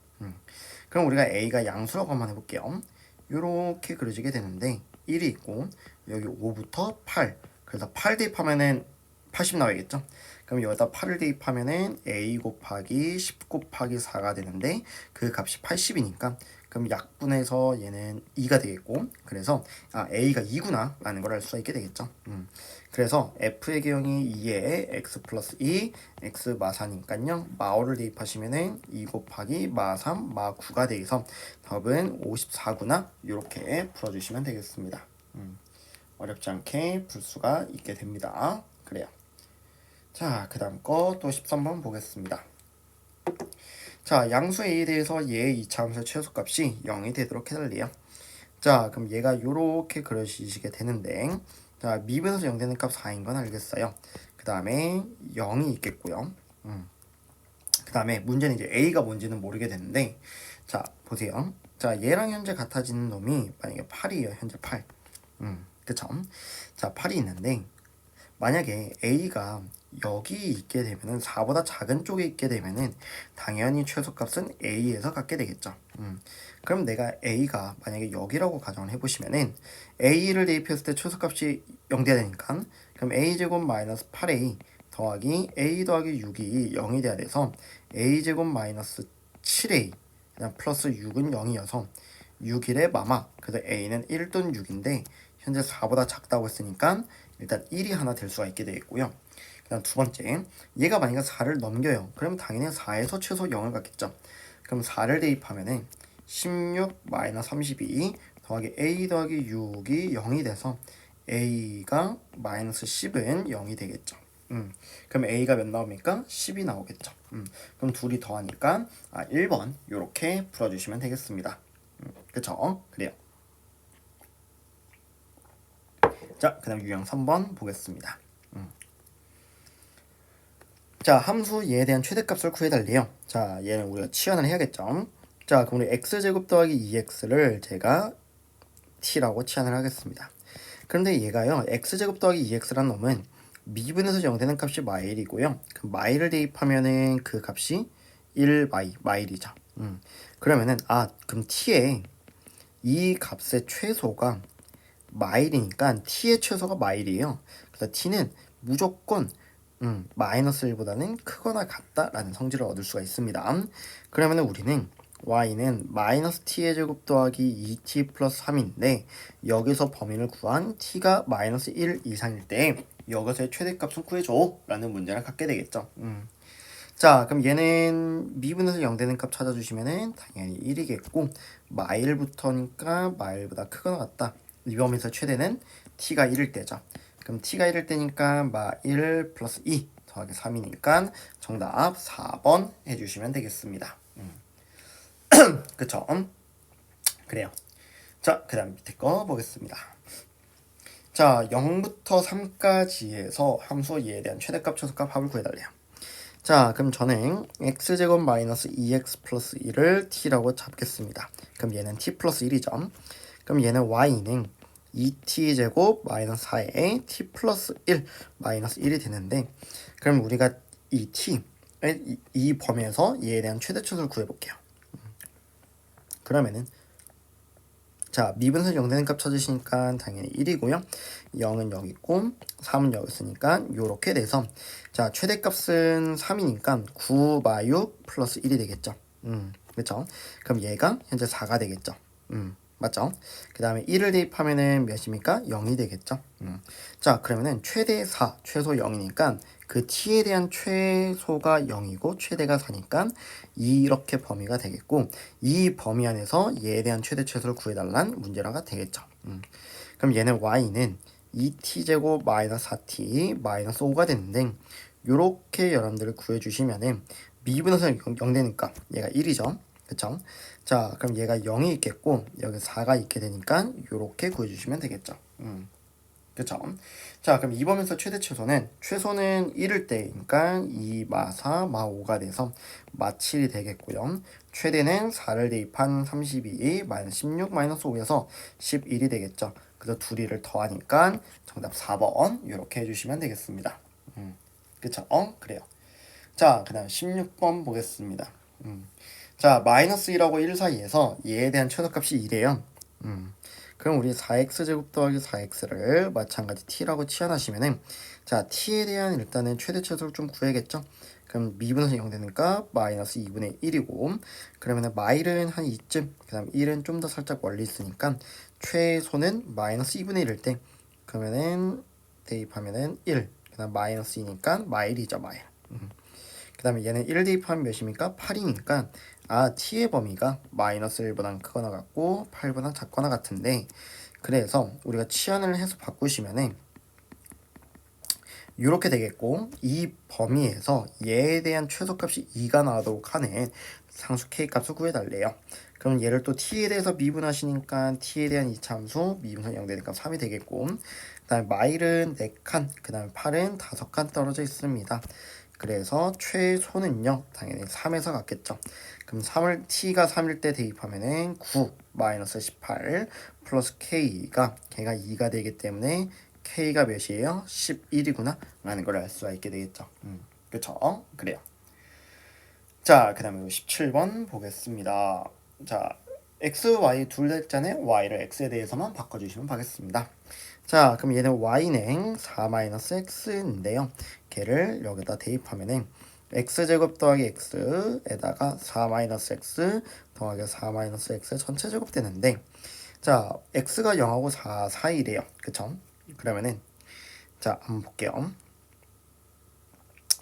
그럼 우리가 a가 양수라고 한번 해볼게요. 요렇게 그려지게 되는데 1이 있고 여기 5부터 8 그래서 8 대입하면은 80 나와야겠죠. 그럼 여기다 8을 대입하면은 a 곱하기 10 곱하기 4가 되는데 그 값이 80이니까 그럼 약분해서 얘는 2가 되겠고 그래서 a가 2구나 라는 걸 알 수가 있게 되겠죠. 그래서 f의 개형이 2에 x 플러스 2 x 마 4니까요. 마 5를 대입하시면은 2 곱하기 마 3 마 9가 되어서 답은 54구나 이렇게 풀어주시면 되겠습니다. 어렵지 않게 풀 수가 있게 됩니다. 그래요. 자, 그 다음 거 또 13번 보겠습니다. 자, 양수 a에 대해서 얘의 이차함수의 최소값이 0이 되도록 해달래요. 자, 그럼 얘가 요렇게 그려지시게 되는데 자, 미분에서 0 되는 값 4인 건 알겠어요. 그 다음에 0이 있겠고요. 그 다음에 문제는 이제 a가 뭔지는 모르게 되는데 자, 보세요. 자, 얘랑 현재 같아지는 놈이 만약에 8이에요. 현재 8. 그쵸? 자, 8이 있는데 만약에 a가 여기 있게 되면은 4보다 작은 쪽에 있게 되면은 당연히 최소값은 a에서 갖게 되겠죠. 그럼 내가 a가 만약에 여기라고 가정을 해보시면은 a를 대입했을 때 최소값이 0이 되니까 그럼 a제곱 마이너스 8a 더하기 a 더하기 6이 0이 돼야 돼서 a제곱 마이너스 7a 그냥 플러스 6은 0이어서 6일의 마마 그래서 a는 1 또는 6인데 현재 4보다 작다고 했으니까 일단 1이 하나 될 수가 있게 되겠고요. 그다음 두 번째, 얘가 만약에 4를 넘겨요. 그럼 당연히 4에서 최소 0을 갖겠죠. 그럼 4를 대입하면은 16 마이너스 32 더하기 a 더하기 6이 0이 돼서 a가 마이너스 10은 0이 되겠죠. 그럼 a가 몇 나옵니까? 10이 나오겠죠. 그럼 둘이 더하니까 1번 이렇게 풀어주시면 되겠습니다. 그쵸? 그래요. 자, 그 다음 유형 3번 보겠습니다. 자, 함수 얘에 대한 최대값을 구해달래요. 자, 얘는 우리가 치환을 해야겠죠. 자, 그럼 우리 x제곱 더하기 2x를 제가 t라고 치환을 하겠습니다. 그런데 얘가요, x제곱 더하기 2x란 놈은 미분에서 0되는 값이 마일이고요. 그 마일을 대입하면은 그 값이 1마일이죠. 그러면은 그럼 t의 이 값의 최소가 마일이니까 t의 최소가 마일이에요. 그래서 t는 무조건 마이너스 1보다는 크거나 같다라는 성질을 얻을 수가 있습니다. 그러면 우리는 y는 마이너스 t의 제곱 더하기 2t 플러스 3인데 여기서 범위를 구한 t가 마이너스 1 이상일 때 여기서의 최대값은 구해줘 라는 문제를 갖게 되겠죠. 자, 그럼 얘는 미분에서 0 되는 값 찾아주시면은 당연히 1이겠고 마일부터니까 마일보다 크거나 같다. 이 범위에서 최대는 t가 1일 때죠. 그럼 t가 1일 때니까 마1 플러스 2 더하기 3이니까 정답 4번 해주시면 되겠습니다. 그쵸? 그래요. 자, 그 다음 밑에 거 보겠습니다. 자, 0부터 3까지에서 함수 얘에 대한 최대값, 최소값 합을 구해달래요. 자, 그럼 저는 x제곱 마이너스 2x 플러스 1을 t라고 잡겠습니다. 그럼 얘는 t 플러스 1이죠. 그럼 얘는 y는 2t제곱 마이너스 4에 t 플러스 1 마이너스 1이 되는데 그럼 우리가 이 t 이 범위에서 얘에 대한 최대값을 구해볼게요. 그러면은 자, 미분에서 0 되는 값 찾으시니까 당연히 1이고요. 0은 여기 있고 3은 여기 있으니까 요렇게 돼서 자, 최대값은 3이니까 9 마 6 플러스 1이 되겠죠. 그렇죠? 그럼 얘가 현재 4가 되겠죠. 맞죠? 그 다음에 1을 대입하면은 몇입니까? 0이 되겠죠. 자, 그러면은 최대 4, 최소 0이니까 그 t에 대한 최소가 0이고 최대가 4니까 이렇게 범위가 되겠고 이 범위 안에서 얘에 대한 최대 최소를 구해달라는 문제라가 되겠죠. 그럼 얘는 y는 2t제곱 마이너스 4t 마이너스 5가 되는데 요렇게 여러분들을 구해주시면은 미분에서 0 되니까 얘가 1이죠. 그쵸? 자, 그럼 얘가 0이 있겠고 여기 4가 있게 되니까 요렇게 구해주시면 되겠죠. 그쵸? 자, 그럼 이 범위에서 최대 최소는 1일 때니까 2 마 4 마 5가 돼서 마 7이 되겠고요. 최대는 4를 대입한 32 마이너스 16 마이너스 5에서 11이 되겠죠. 그래서 둘이를 더하니까 정답 4번 이렇게 해주시면 되겠습니다. 그쵸? 그래요. 자, 그 다음 16번 보겠습니다. 자, 마이너스 1하고 1 사이에서 얘에 대한 최소값이 2래요. 그럼 우리 4x제곱 더하기 4x를 마찬가지 t라고 치환하시면은 자, t에 대한 일단은 최대 최소를 좀 구해야겠죠. 그럼 미분에서 0 되니까 마이너스 2분의 1이고 그러면은 마일은 한 2쯤 그 다음 1은 좀 더 살짝 멀리 있으니까 최소는 마이너스 2분의 1일 때 그러면은 대입하면은 1 그 다음 마이너스 2니까 마일이죠 마일. 그 다음에 얘는 1 대입하면 몇입니까? 8이니까 t의 범위가 마이너스 1보다 크거나 같고 8보다 작거나 같은데 그래서 우리가 치환을 해서 바꾸시면은 이렇게 되겠고 이 범위에서 얘에 대한 최소값이 2가 나오도록 하는 상수 k 값을 구해달래요. 그럼 얘를 또 t에 대해서 미분하시니까 t에 대한 이차함수 미분선 0 되니까 3이 되겠고 그 다음에 마일은 4칸 그 다음에 8은 5칸 떨어져 있습니다. 그래서 최소는요 당연히 3에서 같겠죠. 그럼 t가 3일 때 대입하면은 9 마이너스 18 플러스 걔가 2가 되기 때문에 K가 몇이에요? 11이구나 라는 걸 알 수가 있게 되겠죠. 그쵸? 그래요. 자, 그 다음에 17번 보겠습니다. 자, x, y 둘 됐잖아요. y를 x에 대해서만 바꿔주시면 되겠습니다. 자, 그럼 얘는 y는 4-x인데요. 걔를 여기다 대입하면은 x제곱 더하기 x에다가 4-x 더하기 4-x 전체제곱 되는데, 자, x가 0하고 4 사이래요. 그쵸? 그러면은 자, 한번 볼게요.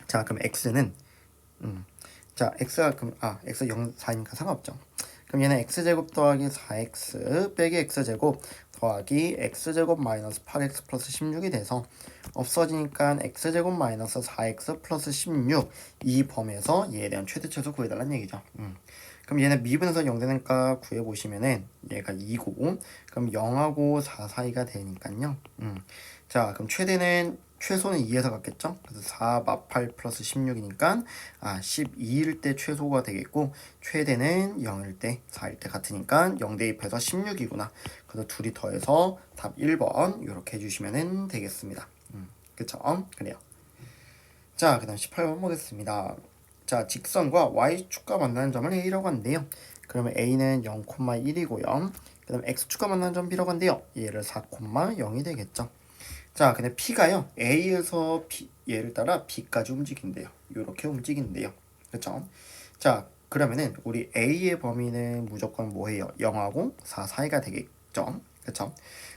자, 그럼 x는 자, x가 그럼 x 0, 4니까 상관없죠. 그럼 얘는 x제곱 더하기 4x 빼기 x제곱 더하기 x제곱 마이너스 8x 플러스 16이 돼서 없어지니까 x제곱 마이너스 4x 플러스 16 이 범위에서 얘에 대한 최대치수 구해달라는 얘기죠. 그럼 얘는 미분에서 0 되는 값 구해보시면은 얘가 2고, 그럼 0하고 4 사이가 되니까요. 자, 그럼 최소는 2에서 같겠죠? 그래서 4 8 플러스 16이니까 12일 때 최소가 되겠고, 최대는 0일 때 4일 때 같으니까 0 대입해서 16이구나. 그래서 둘이 더해서 답 1번 이렇게 해주시면 되겠습니다. 그쵸? 그래요. 자, 그 다음 18번 보겠습니다. 자, 직선과 y축과 만나는 점을 a라고 하는데요. 그러면 a는 0,1이고요. 그 다음 x축과 만나는 점 b라고 하는데요. 얘를 4,0이 되겠죠. 자, 근데 p가요. a에서 얘를 따라 b까지 움직인대요. 이렇게 움직인대요. 그렇죠? 자, 그러면은 우리 a의 범위는 무조건 뭐예요? 0하고 4 사이가 되겠죠. 그렇죠?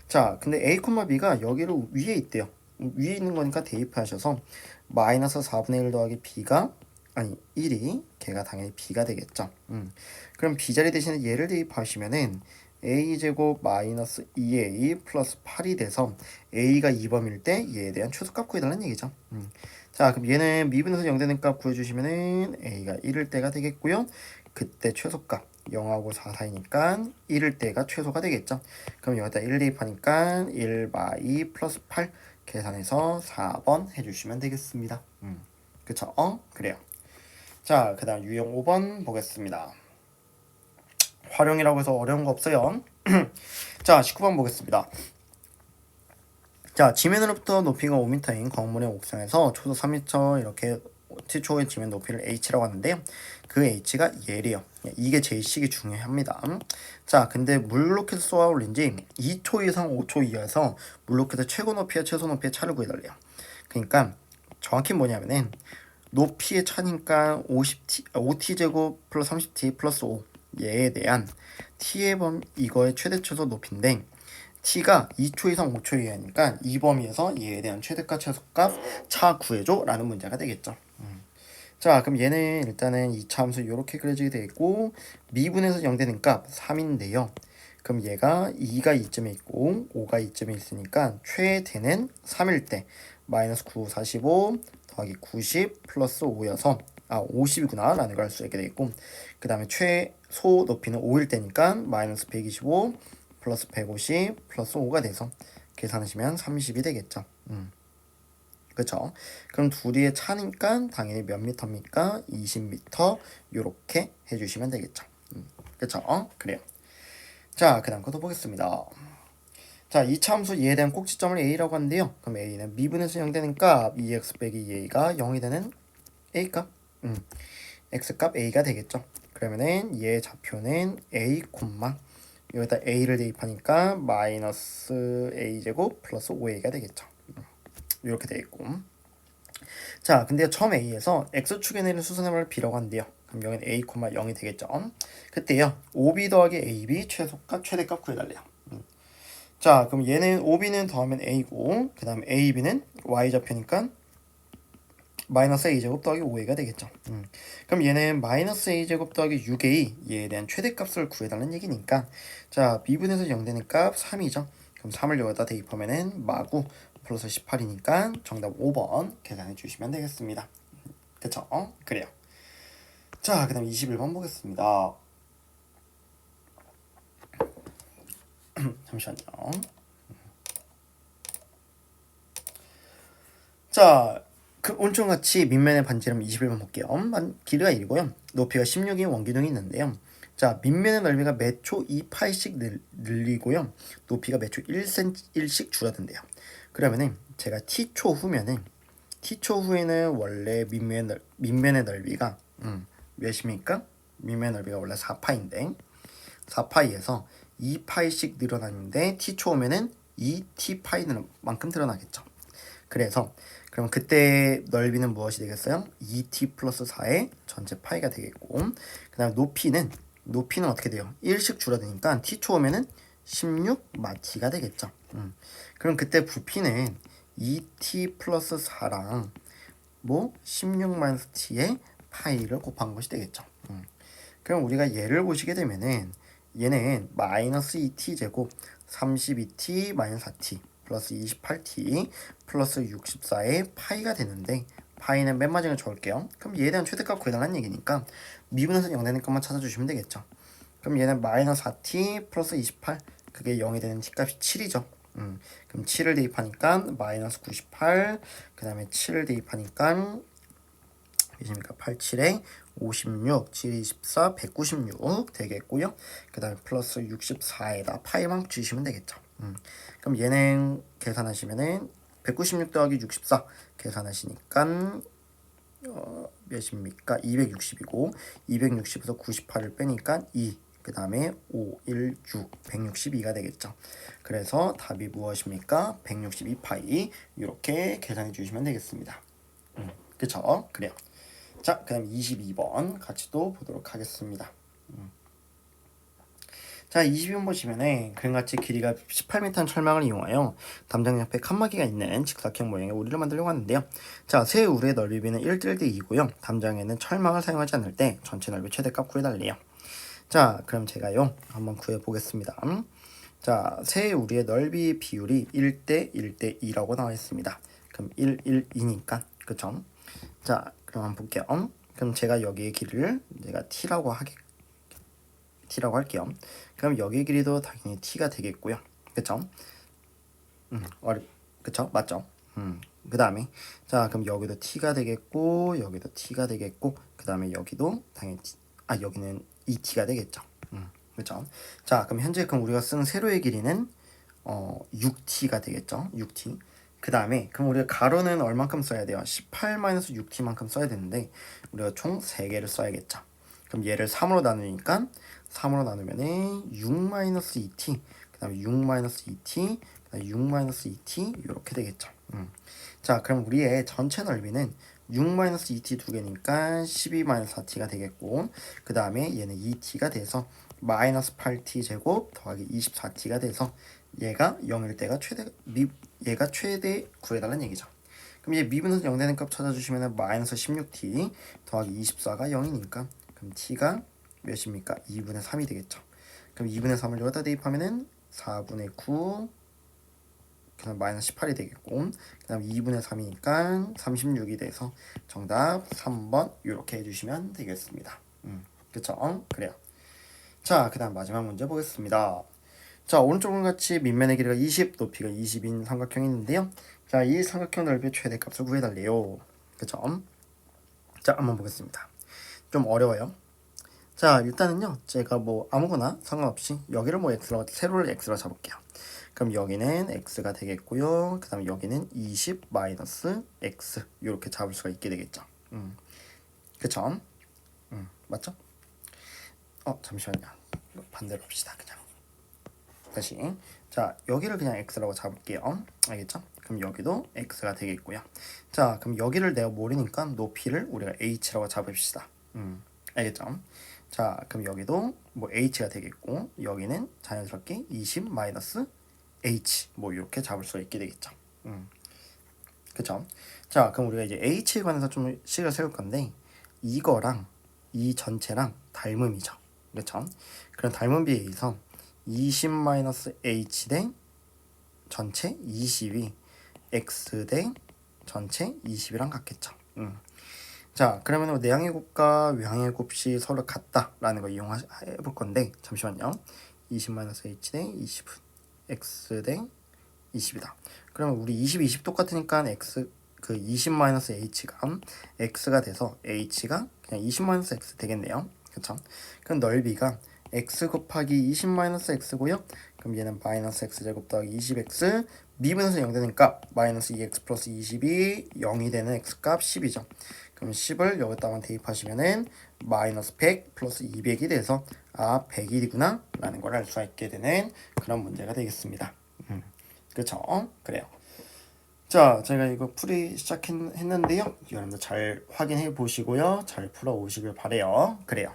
자, 근데 a, b가 여기로 위에 있대요. 위에 있는 거니까 대입하셔서 마이너스 4분의 1 더하기 b가 1이 걔가 당연히 b가 되겠죠. 그럼 b자리 대신에 얘를 대입하시면은 a제곱 마이너스 2a 플러스 8이 돼서 a가 2범일 때 얘에 대한 최소값 구해달라는 얘기죠. 자, 그럼 얘는 미분에서 0 되는 값 구해주시면은 a가 1일 때가 되겠고요. 그때 최소값 0하고 4 사이니까 1일 때가 최소가 되겠죠. 그럼 여기다 1 대입하니까 1/2 플러스 8 계산해서 4번 해주시면 되겠습니다. 그쵸? 그래요. 자, 그 다음 유형 5번 보겠습니다. 활용이라고 해서 어려운 거 없어요. 자, 19번 보겠습니다. 자, 지면으로부터 높이가 5m인 건물의 옥상에서 초소 3m 이렇게 T초의 지면 높이를 H라고 하는데요. 그 H가 얘래요. 이게 제일식이 중요합니다. 자, 근데 물로켓을 쏘아 올린 지 2초 이상 5초 이하에서 물로켓의 최고 높이와 최소 높이의 차를 구해달래요. 그러니까 정확히 뭐냐면은 높이의 차니까 5t제곱 플러스 30t 플러스 5 얘에 대한 t의 범위 이거의 최대 최소 높이인데 t가 2초 이상 5초 이하니까 이 범위에서 얘에 대한 최대값 최소값 차 구해줘 라는 문제가 되겠죠. 자, 그럼 얘는 일단은 이 차함수 이렇게 그려지게 되어 있고 미분에서 0 되는 값 3인데요. 그럼 얘가 2가 이점에 있고 5가 이점에 있으니까 최대는 3일 때 마이너스 9, 45 더하기 90 플러스 5여서 50이구나 라는 걸 알 수 있게 되겠고, 그 다음에 최소 높이는 5일 때니까 마이너스 125 플러스 150 플러스 5가 돼서 계산하시면 30이 되겠죠. 그쵸? 그럼 둘이의 차니까 당연히 몇 미터입니까? 20m 요렇게 해주시면 되겠죠. 그쵸? 그래요. 자, 그 다음 것도 보겠습니다. 자, 이 차함수 얘에 대한 꼭지점을 a라고 하는데요. 그럼 a는 미분에서 0 되는 값 2x 빼기 2a가 0이 되는 a값 x값 a가 되겠죠. 그러면은 얘의 좌표는 a, 여기다 a를 대입하니까 마이너스 a제곱 플러스 5a가 되겠죠. 이렇게 되겠고, 자, 근데 처음 a에서 x축에 내린 수선해볼 b라고 한대요. 그럼 여기는 a, 0이 되겠죠. 그때요 5b 더하기 ab 최소값 최대값 구해달래요. 자, 그럼 얘는 5b는 더하면 a고 그 다음 ab는 y좌표니까 마이너스 a제곱 더하기 5a가 되겠죠. 그럼 얘는 마이너스 a제곱 더하기 6a 얘에 대한 최대값을 구해달라는 얘기니까 자, b분에서 0 되는 값 3이죠. 그럼 3을 여기다 대입하면은 마구 플러스 18이니까 정답 5번 계산해 주시면 되겠습니다. 그쵸? 그래요. 자, 그 다음 21번 보겠습니다. 잠시만요. 자, 그 온천같이 밑면의 반지름 21번 볼게요. 길이가 1이고요. 높이가 16인 원기둥이 있는데요. 자, 밑면의 넓이가 매초 2파이씩 늘리고요. 높이가 매초 1cm씩 줄어든대요. 그러면은 제가 t초 후면은 t초 후에는 원래 밑면의 넓이가 몇입니까? 밑면의 넓이가 원래 4파인데 4파이에서 2파이씩 늘어나는데 t초 오면은 2t파이만큼 늘어나겠죠. 그래서 그럼 그때 넓이는 무엇이 되겠어요? 2t 플러스 4의 전체 파이가 되겠고 그 다음 높이는 어떻게 돼요? 1씩 줄어드니까 t초 오면은 16 마티가 되겠죠. 그럼 그때 부피는 2t 플러스 4랑 뭐 16 마이너스 t의 파이를 곱한 것이 되겠죠. 그럼 우리가 얘를 보시게 되면은 얘는 마이너스 2t 제곱 32t 마이너스 4t 플러스 28t 플러스 64의 파이가 되는데 파이는 맨 마지막에 적을게요. 그럼 얘에 대한 최대값 구해달라는 얘기니까 미분에서 0 되는 것만 찾아주시면 되겠죠. 그럼 얘는 마이너스 4t 플러스 28 그게 0이 되는 t값이 7이죠. 그럼 7을 대입하니까 마이너스 98 그 다음에 7을 대입하니까 몇입니까? 87에 56, 7, 24, 196 되겠고요. 그 다음에 플러스 64에다 파이만 주시면 되겠죠. 그럼 얘는 계산하시면은 196 더하기 64 계산하시니까 몇입니까? 260이고 260에서 98을 빼니까 2, 그 다음에 5, 1, 6, 162가 되겠죠. 그래서 답이 무엇입니까? 162파이 이렇게 계산해 주시면 되겠습니다. 그쵸? 그래요. 자, 그 다음 22번 같이 또 보도록 하겠습니다. 자, 22번 보시면은 그림같이 길이가 18m인 철망을 이용하여 담장 옆에 칸막이가 있는 직사각 모양의 우리를 만들려고 하는데요. 자, 새 우리의 넓이는 1:2고요. 담장에는 철망을 사용하지 않을 때 전체 넓이 최대값 구해달래요. 자, 그럼 제가요 한번 구해보겠습니다. 자, 새 우리의 넓이 비율이 1:1:2라고 나와 있습니다. 그럼 1, 1, 2니까 그쵸? 자, 그럼 한번 볼게요. 그럼 제가 여기의 길이를 내가 t라고 할게요. 그럼 여기의 길이도 당연히 t가 되겠고요. 그쵸? 그쵸? 맞죠? 그 다음에 자, 그럼 여기도 t가 되겠고 여기도 t가 되겠고 그 다음에 여기도 당연히 여기는 2t가 되겠죠. 그쵸? 자, 그럼 현재 우리가 쓴 세로의 길이는 6t가 되겠죠. 6t. 그 다음에 그럼 우리가 가로는 얼만큼 써야 돼요? 18-6t만큼 써야 되는데 우리가 총 3개를 써야겠죠. 그럼 얘를 3으로 나누니까 3으로 나누면은 6-2t 그 다음에 6-2t 그 다음에 6-2t 이렇게 되겠죠. 자, 그럼 우리의 전체 넓이는 6-2t 두 개니까 12-4t가 되겠고 그 다음에 얘는 2t가 돼서 마이너스 8t 제곱 더하기 24t가 돼서 얘가 0일 때가 얘가 최대 구해달라는 얘기죠. 그럼 이제 미분에서 0 되는 값 찾아주시면 마이너스 16t 더하기 24가 0이니까 그럼 t가 몇입니까? 2분의 3이 되겠죠. 그럼 2분의 3을 여기다 대입하면은 4분의 9 그다음 마이너스 18이 되겠고 그 다음 2분의 3이니까 36이 돼서 정답 3번 이렇게 해주시면 되겠습니다. 그쵸? 그래요. 자, 그 다음 마지막 문제 보겠습니다. 자, 오른쪽은 같이 밑면의 길이가 20, 높이가 20인 삼각형이 있는데요. 자, 이 삼각형 넓이의 최대값을 구해달래요. 그쵸? 자, 한번 보겠습니다. 좀 어려워요. 자, 일단은요 제가 뭐 아무거나 상관없이 여기를 뭐 x로 세로를 x로 잡을게요. 그럼 여기는 x가 되겠고요. 그 다음에 여기는 20 마이너스 x 이렇게 잡을 수가 있게 되겠죠. 그쵸? 맞죠? 잠시만요. 반대로 합시다. 그냥 다시. 자, 여기를 그냥 x라고 잡을게요. 알겠죠? 그럼 여기도 x가 되겠고요. 자, 그럼 여기를 내가 모르니까 높이를 우리가 h라고 잡읍시다. 알겠죠? 자, 그럼 여기도 뭐 h가 되겠고 여기는 자연스럽게 20 마이너스 h 뭐 이렇게 잡을 수 있게 되겠죠. 그쵸? 자, 그럼 우리가 이제 h에 관해서 좀 식을 세울 건데 이거랑 이 전체랑 닮음이죠. 그렇죠? 그럼 닮음비에 의해서 20 마이너스 h 대 전체 20이 x 대 전체 20이랑 같겠죠. 자, 그러면 내항의 곱과 외항의 곱이 서로 같다라는 거 이용해 볼 건데 잠시만요. 20-h 대 20 x 대 20이다. 그러면 우리 20 똑같으니까 x 20-h가 x가 돼서 h가 그냥 20-x 되겠네요. 그쵸? 그럼 넓이가 x 곱하기 20-x고요. 그럼 얘는 마이너스 x제곱 더하기 20x 미분에서 0 되는 값 마이너스 2x 플러스 20이 0이 되는 x값 10이죠. 그럼 10을 여기다만 대입하시면은 마이너스 100 플러스 200이 돼서 100일이구나 라는 걸 알 수 있게 되는 그런 문제가 되겠습니다. 그쵸? 그래요. 자, 제가 이거 풀이 시작했는데요. 여러분들 잘 확인해 보시고요. 잘 풀어 오시길 바래요. 그래요.